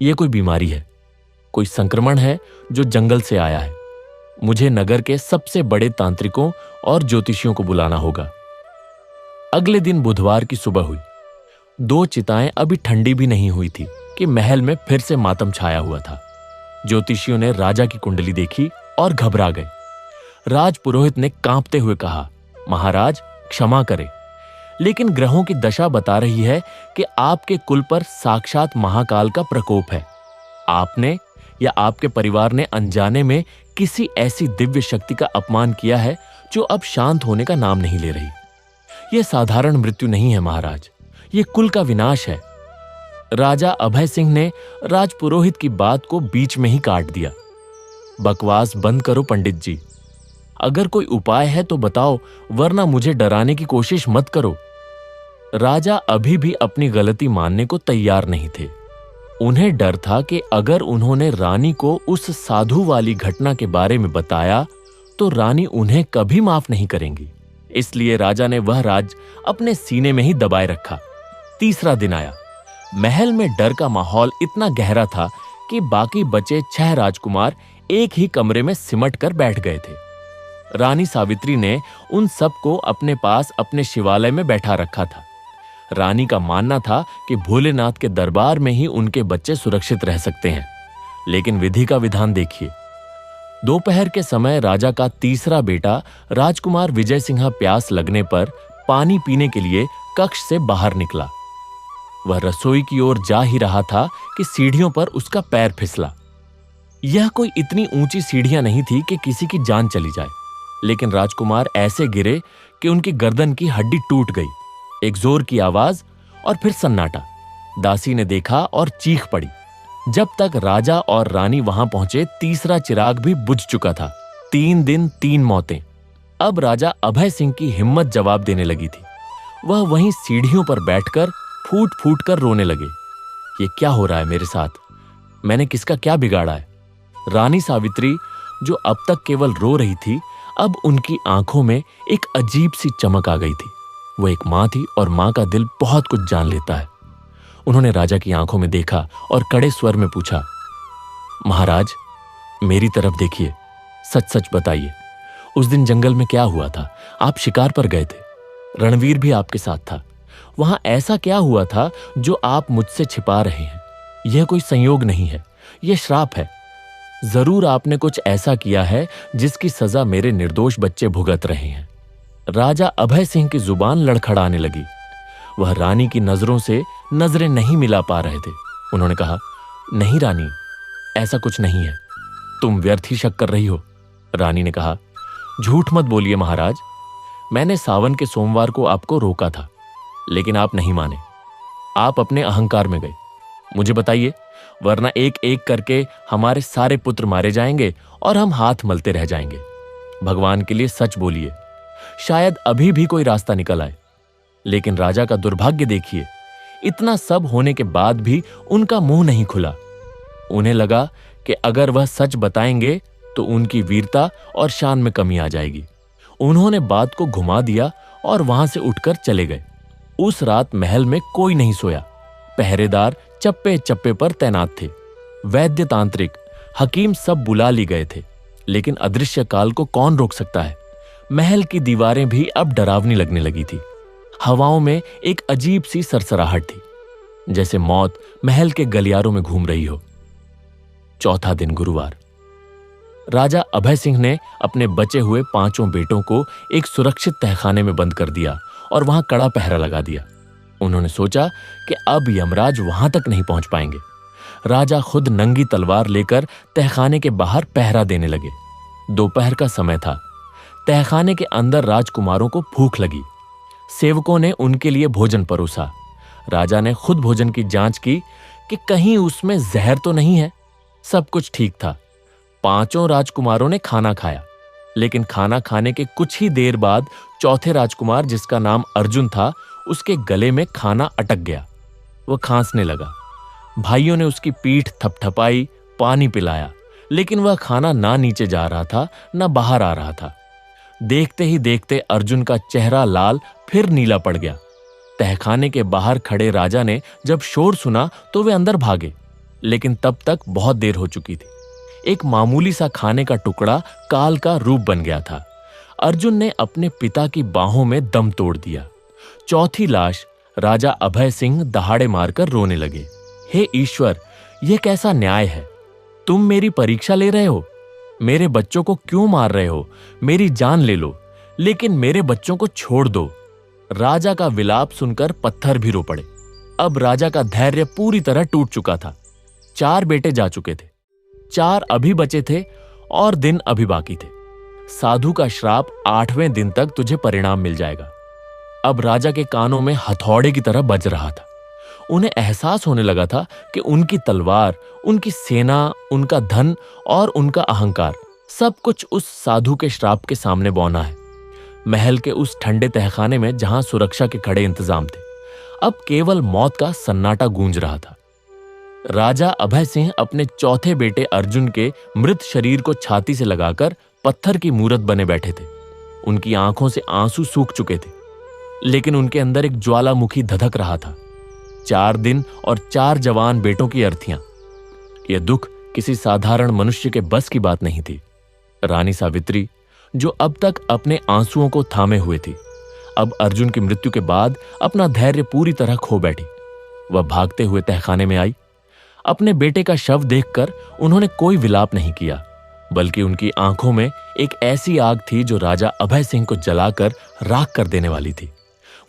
यह कोई बीमारी है, कोई संक्रमण है जो जंगल से आया है। मुझे नगर के सबसे बड़े तांत्रिकों और ज्योतिषियों को बुलाना होगा। अगले दिन बुधवार की सुबह हुई। 2 चिताएं अभी ठंडी भी नहीं हुई थी कि महल में फिर से मातम छाया हुआ था। ज्योतिषियों ने राजा की कुंडली देखी और घबरा गए। राजपुरोहित ने कांपते हुए कहा, महाराज क्षमा करें, लेकिन ग्रहों की दशा बता रही है कि आपके कुल पर साक्षात महाकाल का प्रकोप है। आपने या आपके परिवार ने अनजाने में किसी ऐसी दिव्य शक्ति का अपमान किया है जो अब शांत होने का नाम नहीं ले रही। यह साधारण मृत्यु नहीं है महाराज, यह कुल का विनाश है। राजा अभय सिंह ने राजपुरोहित की बात को बीच में ही काट दिया। बकवास बंद करो पंडित जी, अगर कोई उपाय है तो बताओ, वरना मुझे डराने की कोशिश मत करो। राजा अभी भी अपनी गलती मानने को तैयार नहीं थे। उन्हें डर था कि अगर उन्होंने रानी को उस साधु वाली घटना के बारे में बताया तो रानी उन्हें कभी माफ नहीं करेंगी। इसलिए राजा ने वह राज अपने सीने में ही दबाए रखा। तीसरा दिन आया। महल में डर का माहौल इतना गहरा था कि बाकी बचे 6 राजकुमार एक ही कमरे में सिमट कर बैठ गए थे। रानी सावित्री ने उन सबको अपने पास अपने शिवालय में बैठा रखा था। रानी का मानना था कि भोलेनाथ के दरबार में ही उनके बच्चे सुरक्षित रह सकते हैं, लेकिन विधि का विधान देखिए। दोपहर के समय राजा का तीसरा बेटा राजकुमार विजय सिंह प्यास लगने पर पानी पीने के लिए कक्ष से बाहर निकला। वह रसोई की ओर जा ही रहा था कि सीढ़ियों पर उसका पैर फिसला। यह कोई इतनी ऊंची सीढ़ियां नहीं थी कि किसी की जान चली जाए, लेकिन राजकुमार ऐसे गिरे कि उनकी गर्दन की हड्डी टूट गई। एक जोर की आवाज और फिर सन्नाटा। दासी ने देखा और चीख पड़ी। जब तक राजा और रानी वहां पहुंचे, तीसरा चिराग भी बुझ चुका था। 3 दिन 3 मौतें। अब राजा अभय सिंह की हिम्मत जवाब देने लगी थी। वह वहीं सीढ़ियों पर बैठकर फूट फूट कर रोने लगे। ये क्या हो रहा है मेरे साथ? मैंने किसका क्या बिगाड़ा है? रानी सावित्री, जो अब तक केवल रो रही थी, अब उनकी आंखों में एक अजीब सी चमक आ गई थी। वो एक मां थी और मां का दिल बहुत कुछ जान लेता है। उन्होंने राजा की आंखों में देखा और कड़े स्वर में पूछा, महाराज, मेरी तरफ देखिए, सच सच बताइए, उस दिन जंगल में क्या हुआ था? आप शिकार पर गए थे, रणवीर भी आपके साथ था। वहां ऐसा क्या हुआ था जो आप मुझसे छिपा रहे हैं? यह कोई संयोग नहीं है, यह श्राप है। जरूर आपने कुछ ऐसा किया है जिसकी सजा मेरे निर्दोष बच्चे भुगत रहे हैं। राजा अभय सिंह की जुबान लड़खड़ाने लगी। वह रानी की नजरों से नजरें नहीं मिला पा रहे थे। उन्होंने कहा, नहीं रानी, ऐसा कुछ नहीं है, तुम व्यर्थ ही शक कर रही हो। रानी ने कहा, झूठ मत बोलिए महाराज, मैंने सावन के सोमवार को आपको रोका था, लेकिन आप नहीं माने। आप अपने अहंकार में गए। मुझे बताइए, वरना एक एक करके हमारे सारे पुत्र मारे जाएंगे और हम हाथ मलते रह जाएंगे। भगवान के लिए सच बोलिए, शायद अभी भी कोई रास्ता निकल आए। लेकिन राजा का दुर्भाग्य देखिए, इतना सब होने के बाद भी उनका मुंह नहीं खुला। उन्हें लगा कि अगर वह सच बताएंगे तो उनकी वीरता और शान में कमी आ जाएगी। उन्होंने बात को घुमा दिया और वहां से उठकर चले गए। उस रात महल में कोई नहीं सोया। पहरेदार चप्पे चप्पे पर तैनात थे। वैद्य, तांत्रिक, हकीम सब बुला ली गए थे, लेकिन अदृश्य काल को कौन रोक सकता है? महल की दीवारें भी अब डरावनी लगने लगी थी। हवाओं में एक अजीब सी सरसराहट थी, जैसे मौत महल के गलियारों में घूम रही हो। चौथा दिन, गुरुवार। राजा अभय सिंह ने अपने बचे हुए 5 बेटों को एक सुरक्षित तहखाने में बंद कर दिया और वहां कड़ा पहरा लगा दिया। उन्होंने सोचा कि अब यमराज वहां तक नहीं पहुंच पाएंगे। राजा खुद नंगी तलवार लेकर तहखाने के बाहर पहरा देने लगे। दोपहर का समय था। तहखाने के अंदर राजकुमारों को भूख लगी। सेवकों ने उनके लिए भोजन परोसा। राजा ने खुद भोजन की जांच की कि कहीं उसमें जहर तो नहीं है। सब कुछ ठीक था। 5 राजकुमारों ने खाना खाया, लेकिन खाना खाने के कुछ ही देर बाद चौथे राजकुमार, जिसका नाम अर्जुन था, उसके गले में खाना अटक गया। वह खांसने लगा। भाइयों ने उसकी पीठ थपथपाई, पानी पिलाया, लेकिन वह खाना ना नीचे जा रहा था, ना बाहर आ रहा था। देखते ही देखते अर्जुन का चेहरा लाल फिर नीला पड़ गया। तहखाने के बाहर खड़े राजा ने जब शोर सुना तो वे अंदर भागे, लेकिन तब तक बहुत देर हो चुकी थी। एक मामूली सा खाने का टुकड़ा काल का रूप बन गया था। अर्जुन ने अपने पिता की बाहों में दम तोड़ दिया। चौथी लाश, राजा अभय सिंह दहाड़े मारकर रोने लगे। हे ईश्वर, यह कैसा न्याय है? तुम मेरी परीक्षा ले रहे हो? मेरे बच्चों को क्यों मार रहे हो? मेरी जान ले लो, लेकिन मेरे बच्चों को छोड़ दो। राजा का विलाप सुनकर पत्थर भी रो पड़े। अब राजा का धैर्य पूरी तरह टूट चुका था। 4 बेटे जा चुके थे, 4 अभी बचे थे और दिन अभी बाकी थे। साधु का श्राप 8वें दिन तक तुझे परिणाम मिल जाएगा। अब राजा के कानों में हथौड़े की तरह बज रहा था। उन्हें एहसास होने लगा था कि उनकी तलवार, उनकी सेना, उनका धन और उनका अहंकार, सब कुछ उस साधु के श्राप के सामने बौना है। महल के उस ठंडे तहखाने में जहां सुरक्षा के कड़े इंतजाम थे, अब केवल मौत का सन्नाटा गूंज रहा था। राजा अभय सिंह अपने चौथे बेटे अर्जुन के मृत शरीर को छाती से लगाकर पत्थर की मूरत बने बैठे थे। उनकी आंखों से आंसू सूख चुके थे, लेकिन उनके अंदर एक ज्वालामुखी धधक रहा था। 4 दिन और 4 जवान बेटों की अर्थियां। यह दुख किसी साधारण मनुष्य के बस की बात नहीं थी। रानी सावित्री, जो अब तक अपने आंसुओं को थामे हुए थी, अब अर्जुन की मृत्यु के बाद अपना धैर्य पूरी तरह खो बैठी। वह भागते हुए तहखाने में आई। अपने बेटे का शव देखकर उन्होंने कोई विलाप नहीं किया, बल्कि उनकी आंखों में एक ऐसी आग थी जो राजा अभय सिंह को जलाकर राख कर देने वाली थी।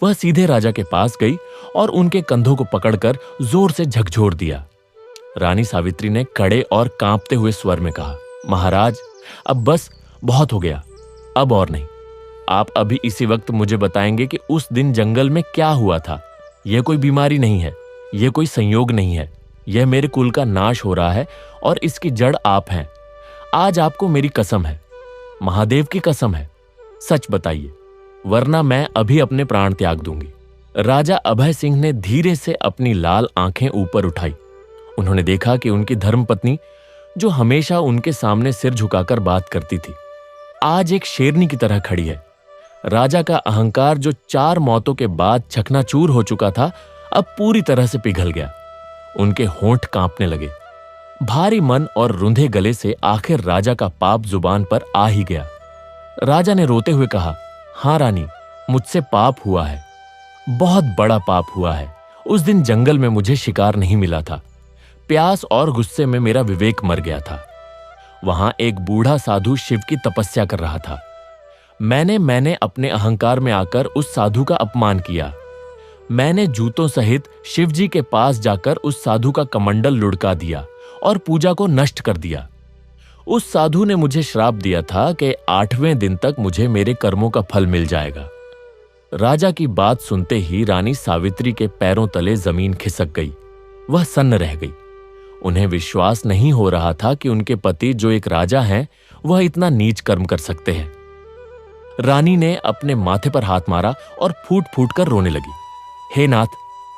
वह सीधे राजा के पास गई और उनके कंधों को पकड़कर जोर से झकझोर दिया। रानी सावित्री ने कड़े और कांपते हुए स्वर में कहा, महाराज, अब बस बहुत हो गया, अब और नहीं। आप अभी इसी वक्त मुझे बताएंगे कि उस दिन जंगल में क्या हुआ था। यह कोई बीमारी नहीं है, यह कोई संयोग नहीं है, यह मेरे कुल का नाश हो रहा है और इसकी जड़ आप हैं। आज आपको मेरी कसम है, महादेव की कसम है, सच बताइए, वरना मैं अभी अपने प्राण त्याग दूंगी। राजा अभय सिंह ने धीरे से अपनी लाल आंखें ऊपर उठाई। उन्होंने देखा कि उनकी धर्मपत्नी, जो हमेशा उनके सामने सिर झुकाकर बात करती थी, आज एक शेरनी की तरह खड़ी है। राजा का अहंकार, जो 4 मौतों के बाद चकनाचूर हो चुका था, अब पूरी तरह से पिघल गया। उनके होंठ कांपने लगे। भारी मन और रुंधे गले से आखिर राजा का पाप जुबान पर आ ही गया। राजा ने रोते हुए कहा, हां रानी, मुझसे पाप हुआ है, बहुत बड़ा पाप हुआ है। उस दिन जंगल में मुझे शिकार नहीं मिला था। प्यास और गुस्से में मेरा विवेक मर गया था। वहां एक बूढ़ा साधु शिव की तपस्या कर रहा था। मैंने अपने अहंकार में आकर उस साधु का अपमान किया। मैंने जूतों सहित शिवजी के पास जाकर उस साधु का कमंडल लुढ़का दिया और पूजा को नष्ट कर दिया। उस साधु ने मुझे श्राप दिया था कि 8वें दिन तक मुझे मेरे कर्मों का फल मिल जाएगा। राजा की बात सुनते ही रानी सावित्री के पैरों तले जमीन खिसक गई। वह सन्न रह गई। उन्हें विश्वास नहीं हो रहा था कि उनके पति, जो एक राजा हैं, वह इतना नीच कर्म कर सकते हैं। रानी ने अपने माथे पर हाथ मारा और फूट फूट कर रोने लगी। हे नाथ,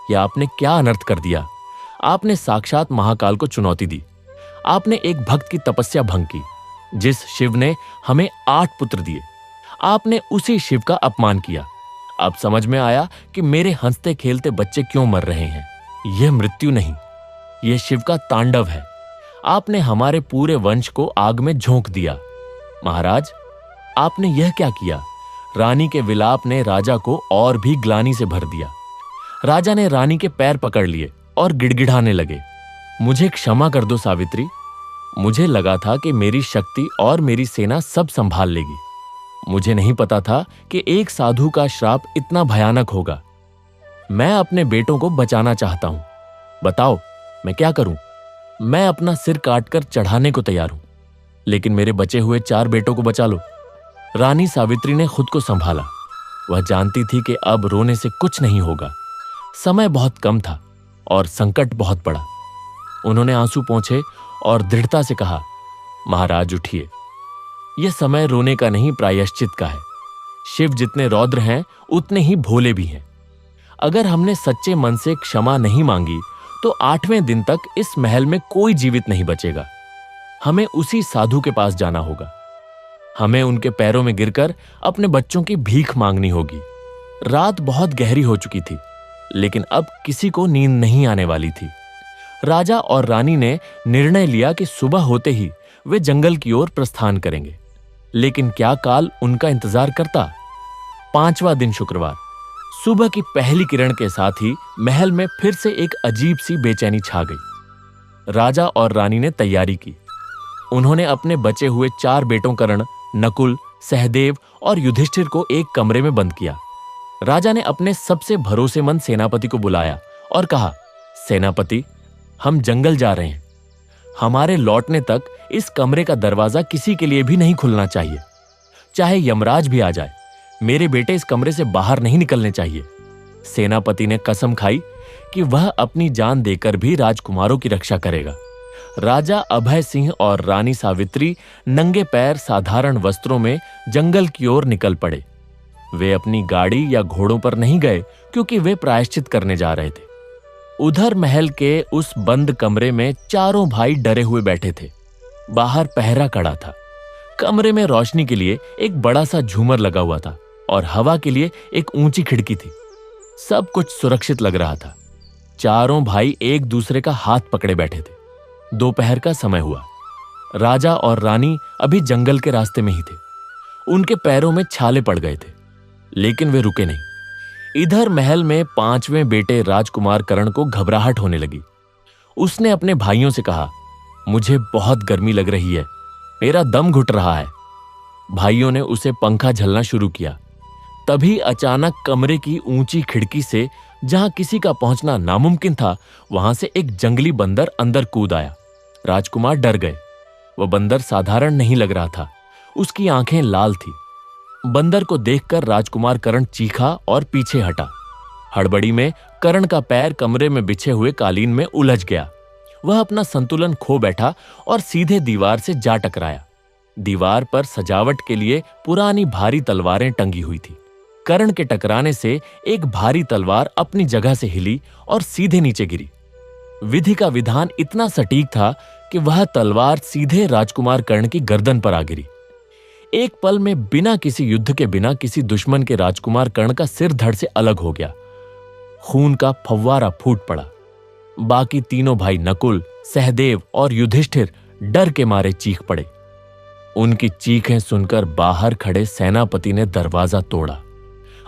यह आपने क्या अनर्थ कर दिया। आपने साक्षात महाकाल को चुनौती दी। आपने एक भक्त की तपस्या भंग की, जिस शिव ने हमें 8 पुत्र दिए। आपने उसी शिव का अपमान किया। अब समझ में आया कि मेरे हंसते खेलते बच्चे क्यों मर रहे हैं। यह मृत्यु नहीं, यह शिव का तांडव है। आपने हमारे पूरे वंश को आग में झोंक दिया। महाराज, आपने यह क्या किया। रानी के विलाप ने राजा को और भी ग्लानि से भर दिया। राजा ने रानी के पैर पकड़ लिए और गिड़गिड़ाने लगे। मुझे क्षमा कर दो सावित्री। मुझे लगा था कि मेरी शक्ति और मेरी सेना सब संभाल लेगी। मुझे नहीं पता था कि एक साधु का श्राप इतना भयानक होगा। मैं अपने बेटों को बचाना चाहता हूं। बताओ, मैं क्या करूं। मैं अपना सिर काटकर चढ़ाने को तैयार हूं, लेकिन मेरे बचे हुए 4 बेटों को बचा लो। रानी सावित्री ने खुद को संभाला। वह जानती थी कि अब रोने से कुछ नहीं होगा। समय बहुत कम था और संकट बहुत बड़ा। उन्होंने आंसू पोंछे और दृढ़ता से कहा, महाराज उठिए, यह समय रोने का नहीं, प्रायश्चित का है। शिव जितने रौद्र हैं, उतने ही भोले भी हैं। अगर हमने सच्चे मन से क्षमा नहीं मांगी तो 8वें दिन तक इस महल में कोई जीवित नहीं बचेगा। हमें उसी साधु के पास जाना होगा। हमें उनके पैरों में गिरकर अपने बच्चों की भीख मांगनी होगी। रात बहुत गहरी हो चुकी थी, लेकिन अब किसी को नींद नहीं आने वाली थी। राजा और रानी ने निर्णय लिया कि सुबह होते ही वे जंगल की ओर प्रस्थान करेंगे। लेकिन क्या काल उनका इंतजार करता। 5वां दिन शुक्रवार, सुबह की पहली किरण के साथ ही महल में फिर से एक अजीब सी बेचैनी छा गई। राजा और रानी ने तैयारी की। उन्होंने अपने बचे हुए 4 बेटों कर्ण, नकुल, सहदेव और युधिष्ठिर को एक कमरे में बंद किया। राजा ने अपने सबसे भरोसेमंद सेनापति को बुलाया और कहा, सेनापति, हम जंगल जा रहे हैं। हमारे लौटने तक इस कमरे का दरवाजा किसी के लिए भी नहीं खुलना चाहिए। चाहे यमराज भी आ जाए, मेरे बेटे इस कमरे से बाहर नहीं निकलने चाहिए। सेनापति ने कसम खाई कि वह अपनी जान देकर भी राजकुमारों की रक्षा करेगा। राजा अभय सिंह और रानी सावित्री नंगे पैर साधारण वस्त्रों में जंगल की ओर निकल पड़े। वे अपनी गाड़ी या घोड़ों पर नहीं गए, क्योंकि वे प्रायश्चित करने जा रहे थे। उधर महल के उस बंद कमरे में चारों भाई डरे हुए बैठे थे। बाहर पहरा खड़ा था। कमरे में रोशनी के लिए एक बड़ा सा झूमर लगा हुआ था और हवा के लिए एक ऊंची खिड़की थी। सब कुछ सुरक्षित लग रहा था। चारों भाई एक दूसरे का हाथ पकड़े बैठे थे। दोपहर का समय हुआ। राजा और रानी अभी जंगल के रास्ते में ही थे। उनके पैरों में छाले पड़ गए थे, लेकिन वे रुके नहीं। इधर महल में 5वें बेटे राजकुमार कर्ण को घबराहट होने लगी। उसने अपने भाइयों से कहा, मुझे बहुत गर्मी लग रही है, मेरा दम घुट रहा है। भाइयों ने उसे पंखा झलना शुरू किया। तभी अचानक कमरे की ऊंची खिड़की से जहां किसी का पहुंचना नामुमकिन था, वहां से एक जंगली बंदर अंदर कूद आया। राजकुमार डर गए। वह बंदर साधारण नहीं लग रहा था, उसकी आंखें लाल थी। बंदर को देखकर राजकुमार कर्ण चीखा और पीछे हटा। हड़बड़ी में कर्ण का पैर कमरे में बिछे हुए कालीन में उलझ गया। वह अपना संतुलन खो बैठा और सीधे दीवार से जा टकराया। दीवार पर सजावट के लिए पुरानी भारी तलवारें टंगी हुई थी। कर्ण के टकराने से एक भारी तलवार अपनी जगह से हिली और सीधे नीचे गिरी। विधि का विधान इतना सटीक था कि वह तलवार सीधे राजकुमार कर्ण की गर्दन पर आ गिरी। एक पल में बिना किसी युद्ध के, बिना किसी दुश्मन के राजकुमार कर्ण का सिर धड़ से अलग हो गया। खून का फव्वारा फूट पड़ा। बाकी तीनों भाई नकुल, सहदेव और युधिष्ठिर डर के मारे चीख पड़े। उनकी चीखें सुनकर बाहर खड़े सेनापति ने दरवाजा तोड़ा।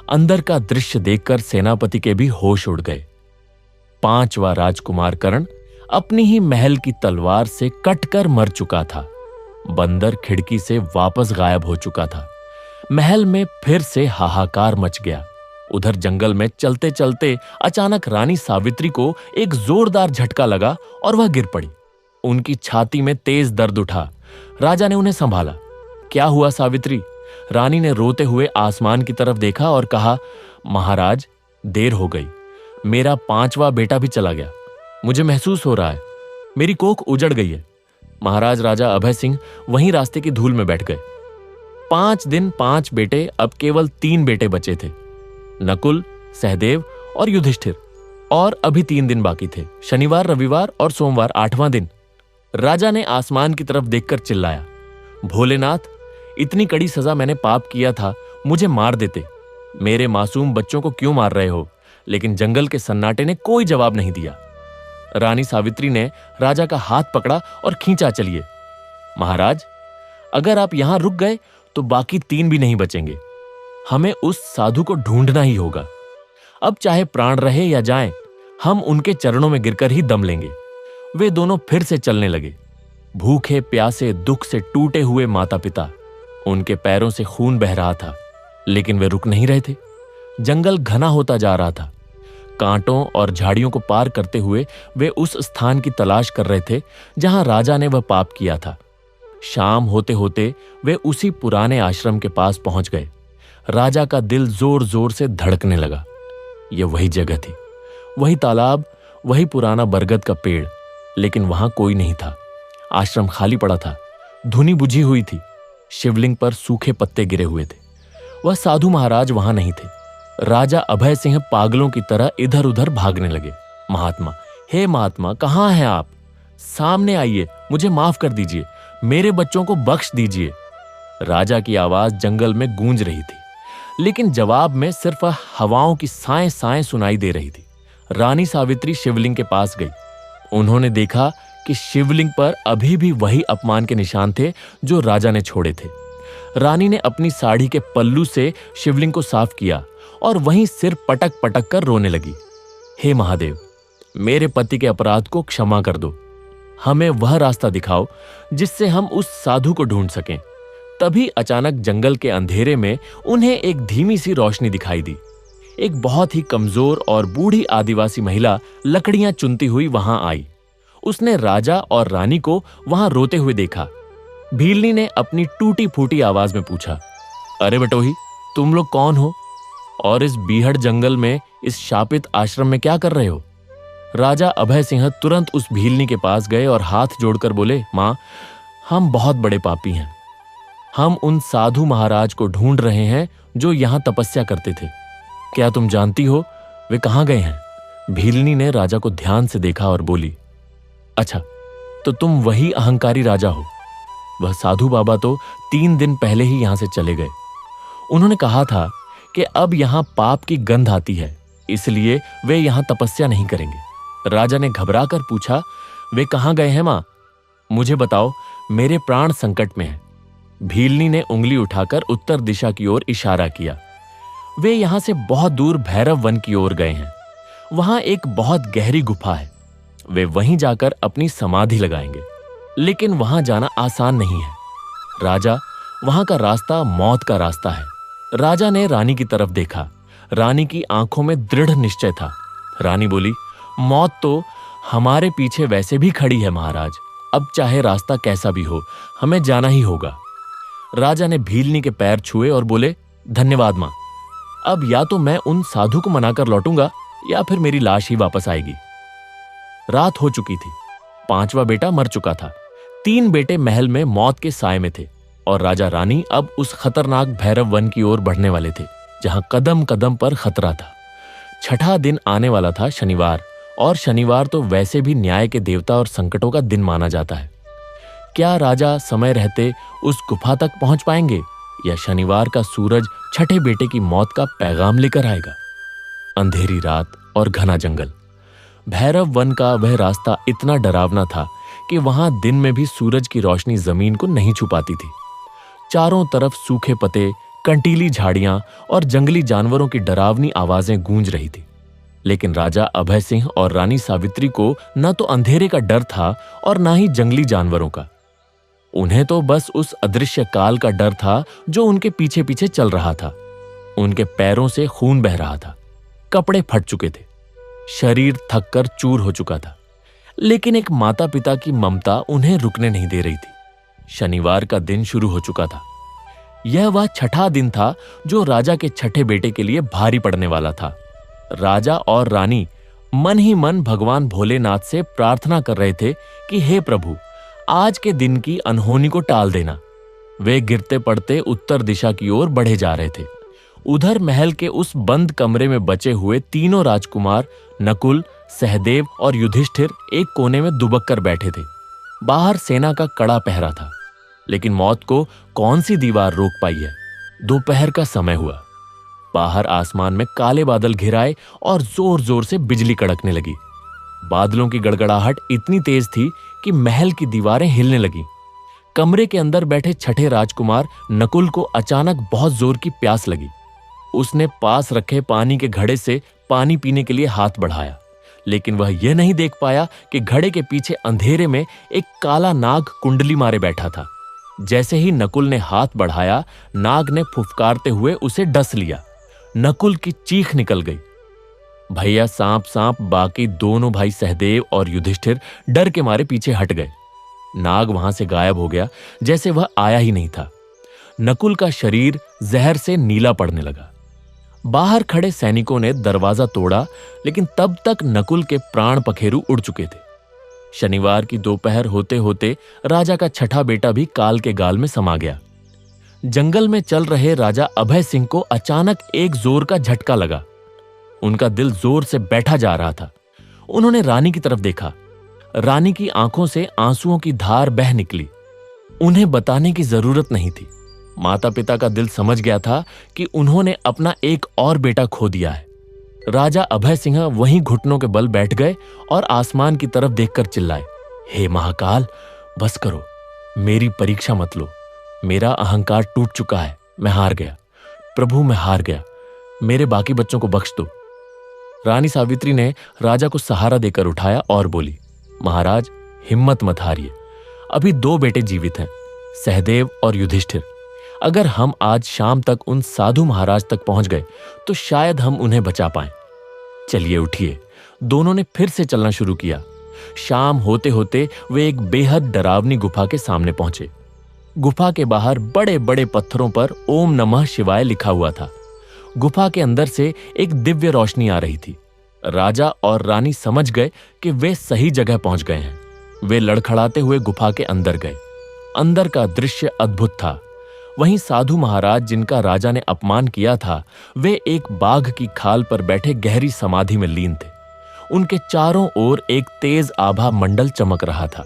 अंदर का दृश्य देखकर सेनापति के भी होश उड़ गए। पांचवा राजकुमार कर्ण अपनी ही महल की तलवार से कटकर मर चुका था। बंदर खिड़की से वापस गायब हो चुका था। महल में फिर से हाहाकार मच गया। उधर जंगल में चलते चलते अचानक रानी सावित्री को एक जोरदार झटका लगा और वह गिर पड़ी। उनकी छाती में तेज दर्द उठा। राजा ने उन्हें संभाला। क्या हुआ सावित्री? रानी ने रोते हुए आसमान की तरफ देखा और कहा, महाराज, देर हो गई। मेरा पांचवा बेटा भी चला गया। मुझे महसूस हो रहा है मेरी कोख उजड़ गई है। महाराज राजा अभय सिंह वहीं रास्ते की धूल में बैठ गए। 5 दिन 5 बेटे, अब केवल 3 बेटे बचे थे, नकुल, सहदेव और युधिष्ठिर। और अभी 3 दिन बाकी थे, शनिवार, रविवार और सोमवार, 8वां दिन। राजा ने आसमान की तरफ देखकर चिल्लाया, भोलेनाथ, इतनी कड़ी सजा मैंने पाप किया था, मुझे मार देते। मेरे मासूम बच्चों को क्यों मार रहे हो? लेकिन जंगल के सन्नाटे ने कोई जवाब नहीं दिया। रानी सावित्री ने राजा का हाथ पकड़ा और खींचा, चलिए। महाराज, अगर आप यहां रुक गए तो बाकी 3 भी नहीं बचेंगे। हमें उस साधु को ढूंढना ही होगा। अब चाहे प्राण रहे या जाएं, हम उनके चरणों में गिरकर ही दम लेंगे। वे दोनों फिर से चलने लगे। भूखे प्यासे, दुख से टूटे हुए माता पिता। उनके पैरों से खून बह रहा था, लेकिन वे रुक नहीं रहे थे। जंगल घना होता जा रहा था। कांटों और झाड़ियों को पार करते हुए वे उस स्थान की तलाश कर रहे थे जहां राजा ने वह पाप किया था। शाम होते होते वे उसी पुराने आश्रम के पास पहुंच गए। राजा का दिल जोर जोर से धड़कने लगा। यह वही जगह थी, वही तालाब, वही पुराना बरगद का पेड़, लेकिन वहां कोई नहीं था। आश्रम खाली पड़ा था, धुनी बुझी हुई थी, शिवलिंग पर सूखे पत्ते गिरे हुए थे। वह साधु महाराज वहां नहीं थे। राजा अभय सिंह पागलों की तरह इधर उधर भागने लगे। महात्मा, हे महात्मा, कहां हैं आप? सामने आइए, मुझे माफ कर दीजिए, मेरे बच्चों को बख्श दीजिए। राजा की आवाज जंगल में गूंज रही थी, लेकिन जवाब में सिर्फ हवाओं की साएं साएं सुनाई दे रही थी। रानी सावित्री शिवलिंग के पास गई। उन्होंने देखा कि शिवलिंग पर अभी भी वही अपमान के निशान थे जो राजा ने छोड़े थे। रानी ने अपनी साड़ी के पल्लू से शिवलिंग को साफ किया और वहीं सिर पटक पटक कर रोने लगी। हे महादेव, मेरे पति के अपराध को क्षमा कर दो। हमें वह रास्ता दिखाओ जिससे हम उस साधु को ढूंढ सकें। तभी अचानक जंगल के अंधेरे में उन्हें एक धीमी सी रोशनी दिखाई दी। एक बहुत ही कमजोर और बूढ़ी आदिवासी महिला लकड़ियां चुनती हुई वहां आई। उसने राजा और रानी को वहां रोते हुए देखा। भीलनी ने अपनी टूटी फूटी आवाज में पूछा, अरे बटोही, तुम लोग कौन हो और इस बीहड़ जंगल में, इस शापित आश्रम में क्या कर रहे हो? राजा अभय सिंह तुरंत उस भीलनी के पास गए और हाथ जोड़कर बोले, मां, हम बहुत बड़े पापी हैं। हम उन साधु महाराज को ढूंढ रहे हैं जो यहां तपस्या करते थे। क्या तुम जानती हो वे कहां गए हैं? भीलनी ने राजा को ध्यान से देखा और बोली, अच्छा, तो तुम वही अहंकारी राजा हो। वह साधु बाबा तो 3 दिन पहले ही यहां से चले गए। उन्होंने कहा था कि अब यहां पाप की गंध आती है, इसलिए वे यहां तपस्या नहीं करेंगे। राजा ने घबराकर पूछा, वे कहां गए हैं मां? मुझे बताओ, मेरे प्राण संकट में हैं। भीलनी ने उंगली उठाकर उत्तर दिशा की ओर इशारा किया। वे यहां से बहुत दूर भैरव वन की ओर गए हैं। वहां एक बहुत गहरी गुफा है। वे वहीं जाकर अपनी समाधि लगाएंगे, लेकिन वहां जाना आसान नहीं है राजा। वहां का रास्ता मौत का रास्ता है। राजा ने रानी की तरफ देखा। रानी की आंखों में दृढ़ निश्चय था। रानी बोली, मौत तो हमारे पीछे वैसे भी खड़ी है महाराज, अब चाहे रास्ता कैसा भी हो हमें जाना ही होगा। राजा ने भीलनी के पैर छुए और बोले, धन्यवाद मां, अब या तो मैं उन साधु को मनाकर लौटूंगा या फिर मेरी लाश ही वापस आएगी। रात हो चुकी थी, 5वां बेटा मर चुका था, 3 बेटे महल में मौत के साए में थे और राजा रानी अब उस खतरनाक भैरव वन की ओर बढ़ने वाले थे जहां कदम कदम पर खतरा था। छठा दिन आने वाला था शनिवार, और शनिवार तो वैसे भी न्याय के देवता और संकटों का दिन माना जाता है। क्या राजा समय रहते उस गुफा तक पहुंच पाएंगे या शनिवार का सूरज छठे बेटे की मौत का पैगाम लेकर आएगा? अंधेरी रात और घना जंगल, भैरव वन का वह रास्ता इतना डरावना था कि वहां दिन में भी सूरज की रोशनी जमीन को नहीं छुपाती थी। चारों तरफ सूखे पत्ते, कंटीली झाड़ियां और जंगली जानवरों की डरावनी आवाजें गूंज रही थी। लेकिन राजा अभय सिंह और रानी सावित्री को न तो अंधेरे का डर था और न ही जंगली जानवरों का। उन्हें तो बस उस अदृश्य काल का डर था जो उनके पीछे पीछे चल रहा था। उनके पैरों से खून बह रहा था, कपड़े फट चुके थे, शरीर थक कर चूर हो चुका था, लेकिन एक माता पिता की ममता उन्हें रुकने नहीं दे रही थी। शनिवार का दिन शुरू हो चुका था। यह वह छठा दिन था जो राजा के छठे बेटे के लिए भारी पड़ने वाला था। राजा और रानी मन ही मन भगवान भोलेनाथ से प्रार्थना कर रहे थे कि हे प्रभु, आज के दिन की अनहोनी को टाल देना। वे गिरते पड़ते उत्तर दिशा की ओर बढ़े जा रहे थे। उधर महल के उस बंद कमरे में बचे हुए तीनों राजकुमार नकुल, सहदेव और युधिष्ठिर एक कोने में दुबक कर बैठे थे। बाहर सेना का कड़ा पहरा था, लेकिन मौत को कौन सी दीवार रोक पाई है। दोपहर का समय हुआ। बाहर आसमान में काले बादल घिराए और जोर जोर से बिजली कड़कने लगी। बादलों की गड़गड़ाहट इतनी तेज थी कि महल की दीवारें हिलने लगी। कमरे के अंदर बैठे छठे राजकुमार नकुल को अचानक बहुत जोर की प्यास लगी। उसने पास रखे पानी के घड़े से पानी पीने के लिए हाथ बढ़ाया, लेकिन वह यह नहीं देख पाया कि घड़े के पीछे अंधेरे में एक काला नाग कुंडली मारे बैठा था। जैसे ही नकुल ने हाथ बढ़ाया, नाग ने फुफकारते हुए उसे डस लिया। नकुल की चीख निकल गई। भैया सांप सांप बाकी दोनों भाई सहदेव और युधिष्ठिर डर के मारे पीछे हट गए। नाग वहां से गायब हो गया, जैसे वह आया ही नहीं था। नकुल का शरीर जहर से नीला पड़ने लगा। बाहर खड़े सैनिकों ने दरवाजा तोड़ा, लेकिन तब तक नकुल के प्राण पखेरु उड़ चुके थे। शनिवार की दोपहर होते होते राजा का छठा बेटा भी काल के गाल में समा गया। जंगल में चल रहे राजा अभय सिंह को अचानक एक जोर का झटका लगा। उनका दिल जोर से बैठा जा रहा था। उन्होंने रानी की तरफ देखा। रानी की आंखों से आंसुओं की धार बह निकली। उन्हें बताने की जरूरत नहीं थी। माता पिता का दिल समझ गया था कि उन्होंने अपना एक और बेटा खो दिया है। राजा अभय सिंह वहीं घुटनों के बल बैठ गए और आसमान की तरफ देखकर चिल्लाए, हे महाकाल, बस करो, मेरी परीक्षा मत लो। मेरा अहंकार टूट चुका है, मैं हार गया। प्रभु, मैं हार गया, मेरे बाकी बच्चों को बख्श दो। रानी सावित्री ने राजा को सहारा देकर उठाया और बोली, महाराज, हिम्मत मत हारिए। अभी 2 बेटे जीवित हैं, सहदेव और युधिष्ठिर। अगर हम आज शाम तक उन साधु महाराज तक पहुंच गए तो शायद हम उन्हें बचा पाएं। चलिए उठिए। दोनों ने फिर से चलना शुरू किया। शाम होते होते वे एक बेहद डरावनी गुफा के सामने पहुंचे। गुफा के बाहर बड़े बड़े पत्थरों पर ओम नमः शिवाय लिखा हुआ था। गुफा के अंदर से एक दिव्य रोशनी आ रही थी। राजा और रानी समझ गए कि वे सही जगह पहुंच गए हैं। वे लड़खड़ाते हुए गुफा के अंदर गए। अंदर का दृश्य अद्भुत था। वहीं साधु महाराज जिनका राजा ने अपमान किया था, वे एक बाघ की खाल पर बैठे गहरी समाधि में लीन थे। उनके चारों ओर एक तेज आभा मंडल चमक रहा था।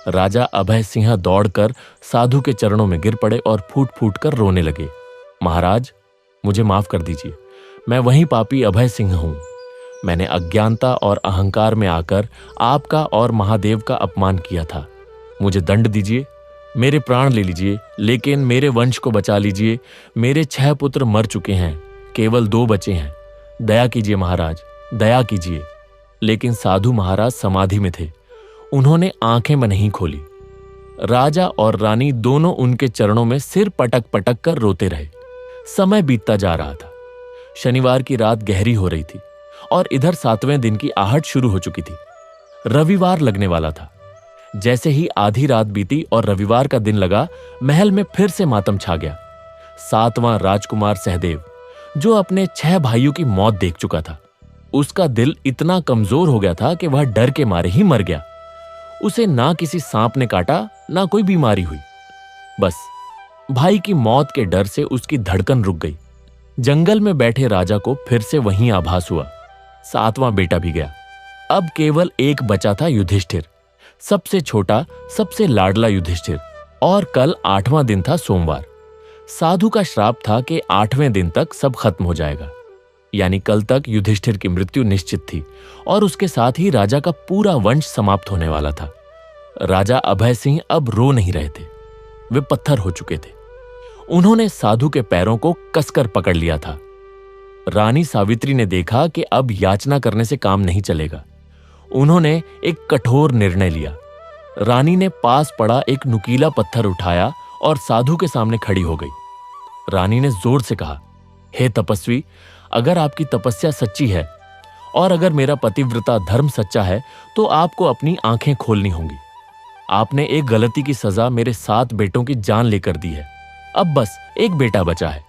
राजा अभय सिंह दौड़कर साधु के चरणों में गिर पड़े और फूट फूट कर रोने लगे। महाराज, मुझे माफ कर दीजिए। मैं वही पापी अभय सिंह हूं। मैंने अज्ञानता और अहंकार में आकर आपका और महादेव का अपमान किया था। मुझे दंड दीजिए, मेरे प्राण ले लीजिए, लेकिन मेरे वंश को बचा लीजिए। मेरे 6 पुत्र मर चुके हैं, केवल 2 बचे हैं। दया कीजिए महाराज, दया कीजिए। लेकिन साधु महाराज समाधि में थे। उन्होंने आंखें में नहीं खोली। राजा और रानी दोनों उनके चरणों में सिर पटक पटक कर रोते रहे। समय बीतता जा रहा था। शनिवार की रात गहरी हो रही थी और इधर 7वें दिन की आहट शुरू हो चुकी थी। रविवार लगने वाला था। जैसे ही आधी रात बीती और रविवार का दिन लगा, महल में फिर से मातम छा गया। 7वां राजकुमार सहदेव, जो अपने 6 भाइयों की मौत देख चुका था, उसका दिल इतना कमजोर हो गया था कि वह डर के मारे ही मर गया। उसे ना किसी सांप ने काटा, ना कोई बीमारी हुई। बस भाई की मौत के डर से उसकी धड़कन रुक गई। जंगल में बैठे राजा को फिर से वही आभास हुआ। 7वां बेटा भी गया। अब केवल एक बचा था, युधिष्ठिर, सबसे छोटा, सबसे लाडला युधिष्ठिर। और कल 8वां दिन था, सोमवार। साधु का श्राप था कि 8वें दिन तक सब खत्म हो जाएगा, यानी कल तक युधिष्ठिर की मृत्यु निश्चित थी और उसके साथ ही राजा का पूरा वंश समाप्त होने वाला था। राजा अभय सिंह अब रो नहीं रहे थे, वे पत्थर हो चुके थे। उन्होंने साधु के पैरों को कसकर पकड़ लिया था। रानी सावित्री ने देखा कि अब याचना करने से काम नहीं चलेगा। उन्होंने एक कठोर निर्णय लिया। रानी ने पास पड़ा एक नुकीला पत्थर उठाया और साधु के सामने खड़ी हो गई। रानी ने जोर से कहा, हे तपस्वी, अगर आपकी तपस्या सच्ची है और अगर मेरा पतिव्रता धर्म सच्चा है तो आपको अपनी आंखें खोलनी होंगी। आपने एक गलती की सजा मेरे 7 बेटों की जान लेकर दी है। अब बस एक बेटा बचा है।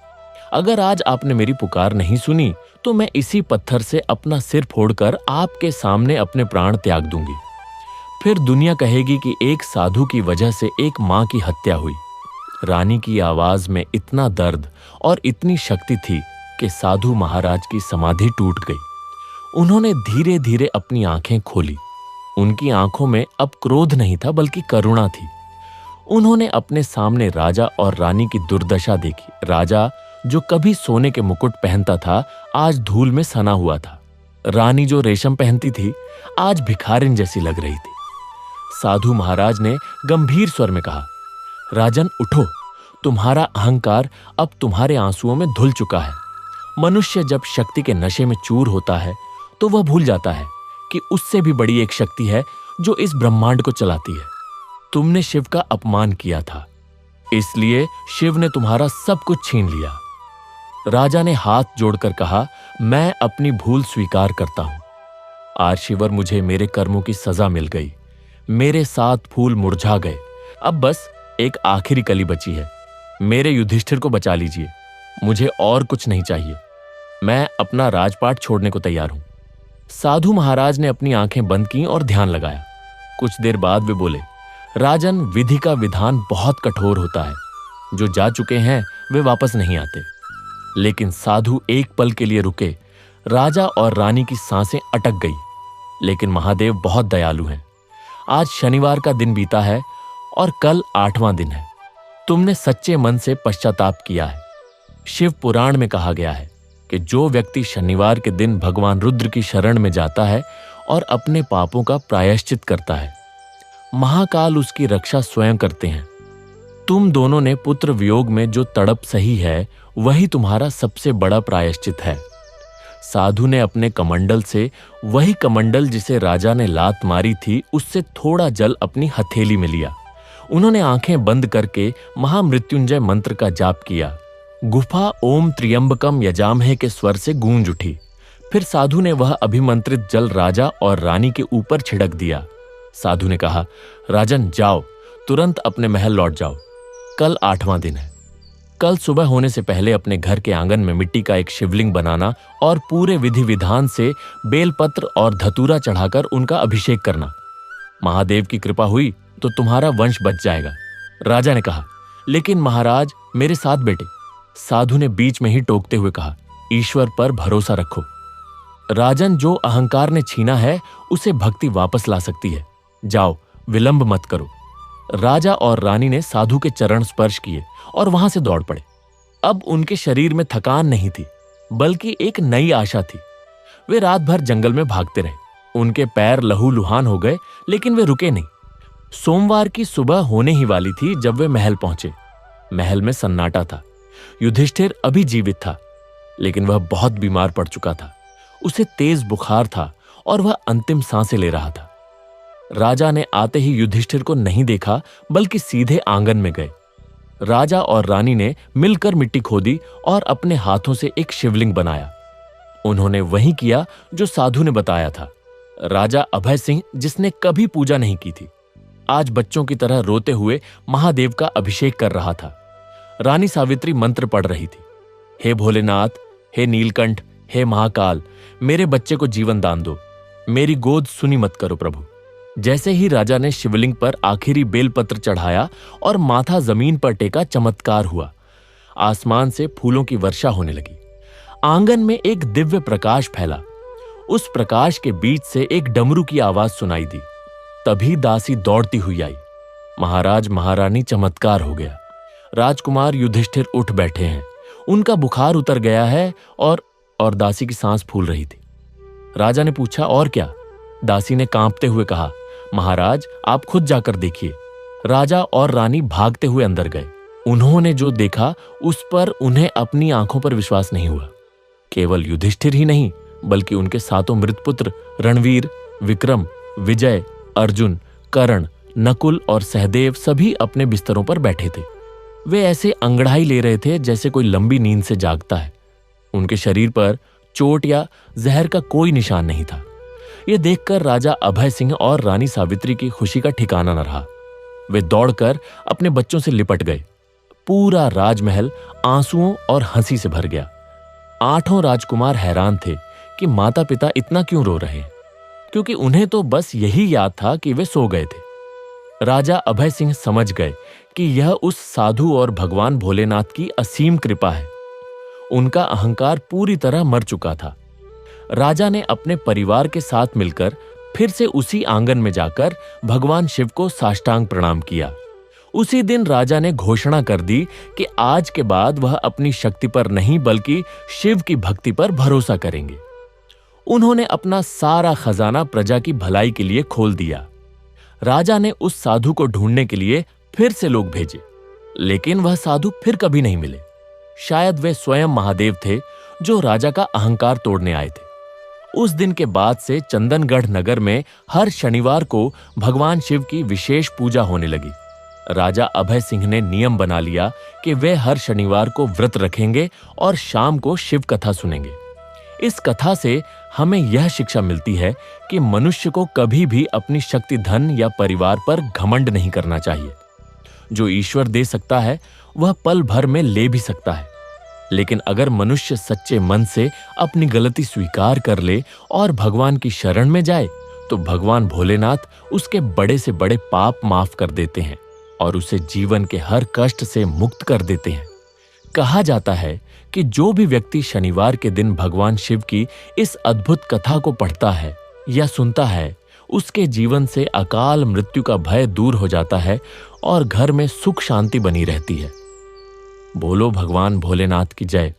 अगर आज आपने मेरी पुकार नहीं सुनी तो मैं इसी पत्थर से अपना सिर फोड़कर आपके सामने अपने प्राण त्याग दूंगी। फिर दुनिया कहेगी कि एक साधु की वजह से एक मां की हत्या हुई। रानी की आवाज में इतना दर्द और इतनी शक्ति थी कि साधु महाराज की समाधि टूट गई। उन्होंने धीरे धीरे अपनी आंखें खोली। उनकी आंखों में अब क्रोध नहीं था बल्कि करुणा थी। उन्होंने अपने सामने राजा और रानी की दुर्दशा देखी। राजा, जो कभी सोने के मुकुट पहनता था, आज धूल में सना हुआ था। रानी, जो रेशम पहनती थी, आज भिखारिन जैसी लग रही थी। साधु महाराज ने गंभीर स्वर में कहा, राजन उठो, तुम्हारा अहंकार अब तुम्हारे आंसुओं में धुल चुका है। मनुष्य जब शक्ति के नशे में चूर होता है तो वह भूल जाता है कि उससे भी बड़ी एक शक्ति है जो इस ब्रह्मांड को चलाती है। तुमने शिव का अपमान किया था, इसलिए शिव ने तुम्हारा सब कुछ छीन लिया। राजा ने हाथ जोड़कर कहा, मैं अपनी भूल स्वीकार करता हूं। आज शिवर, मुझे मेरे कर्मों की सजा मिल गई। मेरे 7 फूल मुरझा गए। अब बस एक आखिरी कली बची है। मेरे युधिष्ठिर को बचा लीजिए। मुझे और कुछ नहीं चाहिए। मैं अपना राजपाट छोड़ने को तैयार हूं। साधु महाराज ने अपनी आंखें बंद की और ध्यान लगाया। कुछ देर बाद वे बोले, राजन, विधि का विधान बहुत कठोर होता है। जो जा चुके हैं वे वापस नहीं आते। लेकिन साधु एक पल के लिए रुके। राजा और रानी की सांसें अटक गई। लेकिन महादेव बहुत दयालु हैं। आज शनिवार का दिन बीता है और कल 8वां दिन है। तुमने सच्चे मन से पश्चाताप किया है। शिव पुराण में कहा गया है कि जो व्यक्ति शनिवार के दिन भगवान रुद्र की शरण में जाता है और अपने पापों का प्रायश्चित करता है, महाकाल उसकी रक्षा स्वयं करते हैं। तुम दोनों ने पुत्र वियोग में जो तड़प सही है, वही तुम्हारा सबसे बड़ा प्रायश्चित है। साधु ने अपने कमंडल से, वही कमंडल जिसे राजा ने लात मारी थी, उससे थोड़ा जल अपनी हथेली में लिया। उन्होंने आंखें बंद करके महामृत्युंजय मंत्र का जाप किया। गुफा ओम त्र्यंबकम यजामहे के स्वर से गूंज उठी। फिर साधु ने वह अभिमंत्रित जल राजा और रानी के ऊपर छिड़क दिया। साधु ने कहा, राजन जाओ, तुरंत अपने महल लौट जाओ। कल 8वां दिन है। कल सुबह होने से पहले अपने घर के आंगन में मिट्टी का एक शिवलिंग बनाना और पूरे विधि विधान से बेलपत्र और धतूरा चढ़ाकर उनका अभिषेक करना। महादेव की कृपा हुई तो तुम्हारा वंश बच जाएगा। राजा ने कहा, लेकिन महाराज, मेरे 7 बेटे। साधु ने बीच में ही टोकते हुए कहा, ईश्वर पर भरोसा रखो। राजन, जो अहंकार ने छीना है उसे भक्ति वापस ला सकती है। जाओ, विलंब मत करो। राजा और रानी ने साधु के चरण स्पर्श किए और वहां से दौड़ पड़े। अब उनके शरीर में थकान नहीं थी, बल्कि एक नई आशा थी। वे रात भर जंगल में भागते रहे। उनके पैर लहूलुहान हो गए, लेकिन वे रुके नहीं। सोमवार की सुबह होने ही वाली थी जब वे महल पहुंचे। महल में सन्नाटा था। युधिष्ठिर अभी जीवित था, लेकिन वह बहुत बीमार पड़ चुका था। उसे तेज बुखार था और वह अंतिम सांसें ले रहा था। राजा ने आते ही युधिष्ठिर को नहीं देखा, बल्कि सीधे आंगन में गए। राजा और रानी ने मिलकर मिट्टी खोदी और अपने हाथों से एक शिवलिंग बनाया। उन्होंने वही किया जो साधु ने बताया था। राजा अभय सिंह, जिसने कभी पूजा नहीं की थी, आज बच्चों की तरह रोते हुए महादेव का अभिषेक कर रहा था। रानी सावित्री मंत्र पढ़ रही थी। हे भोलेनाथ, हे नीलकंठ, हे महाकाल, मेरे बच्चे को जीवन दान दो, मेरी गोद सुनी मत करो प्रभु। जैसे ही राजा ने शिवलिंग पर आखिरी बेलपत्र चढ़ाया और माथा जमीन पर टेका, चमत्कार हुआ। आसमान से फूलों की वर्षा होने लगी। आंगन में एक दिव्य प्रकाश फैला। उस प्रकाश के बीच से एक डमरू की आवाज सुनाई दी। तभी दासी दौड़ती हुई आई। महाराज महारानी, चमत्कार हो गया। राजकुमार युधिष्ठिर उठ बैठे हैं, उनका बुखार उतर गया है। और दासी की सांस फूल रही थी। राजा ने पूछा, और क्या? दासी ने कांपते हुए कहा, महाराज आप खुद जाकर देखिए। राजा और रानी भागते हुए अंदर गए। उन्होंने जो देखा उस पर उन्हें अपनी आंखों पर विश्वास नहीं हुआ। केवल युधिष्ठिर ही नहीं, बल्कि उनके सातों मृतपुत्र रणवीर, विक्रम, विजय, अर्जुन, कर्ण, नकुल और सहदेव सभी अपने बिस्तरों पर बैठे थे। वे ऐसे अंगड़ाई ले रहे थे जैसे कोई लंबी नींद से जागता है। उनके शरीर पर चोट या जहर का कोई निशान नहीं था। यह देखकर राजा अभय सिंह और रानी सावित्री की खुशी का ठिकाना न रहा। वे दौड़कर अपने बच्चों से लिपट गए। पूरा राजमहल आंसुओं और हंसी से भर गया। 8 राजकुमार हैरान थे कि माता पिता इतना क्यों रो रहे हैं, क्योंकि उन्हें तो बस यही याद था कि वे सो गए थे। राजा अभय सिंह समझ गए कि यह उस साधु और भगवान भोलेनाथ की असीम कृपा है। उनका अहंकार पूरी तरह मर चुका था। राजा ने अपने परिवार के साथ मिलकर फिर से उसी आंगन में जाकर भगवान शिव को साष्टांग प्रणाम किया। उसी दिन राजा ने घोषणा कर दी कि आज के बाद वह अपनी शक्ति पर नहीं, बल्कि शिव की भक्ति पर भरोसा करेंगे। उन्होंने अपना सारा खजाना प्रजा की भलाई के लिए खोल दिया। राजा ने उस साधु को ढूंढने के लिए फिर से लोग भेजे, लेकिन वह साधु फिर कभी नहीं मिले। शायद वे स्वयं महादेव थे जो राजा का अहंकार तोड़ने आए थे। उस दिन के बाद से चंदनगढ़ नगर में हर शनिवार को भगवान शिव की विशेष पूजा होने लगी। राजा अभय सिंह ने नियम बना लिया कि वे हर शनिवार को व्रत रखेंगे और शाम को शिव कथा सुनेंगे। इस कथा से हमें यह शिक्षा मिलती है कि मनुष्य को कभी भी अपनी शक्ति, धन या परिवार पर घमंड नहीं करना चाहिए। जो ईश्वर दे सकता है वह पल भर में ले भी सकता है, लेकिन अगर मनुष्य सच्चे मन से अपनी गलती स्वीकार कर ले और भगवान की शरण में जाए तो भगवान भोलेनाथ उसके बड़े से बड़े पाप माफ कर देते हैं और उसे जीवन के हर कष्ट से मुक्त कर देते हैं। कहा जाता है कि जो भी व्यक्ति शनिवार के दिन भगवान शिव की इस अद्भुत कथा को पढ़ता है या सुनता है, उसके जीवन से अकाल मृत्यु का भय दूर हो जाता है और घर में सुख शांति बनी रहती है। बोलो भगवान भोलेनाथ की जय।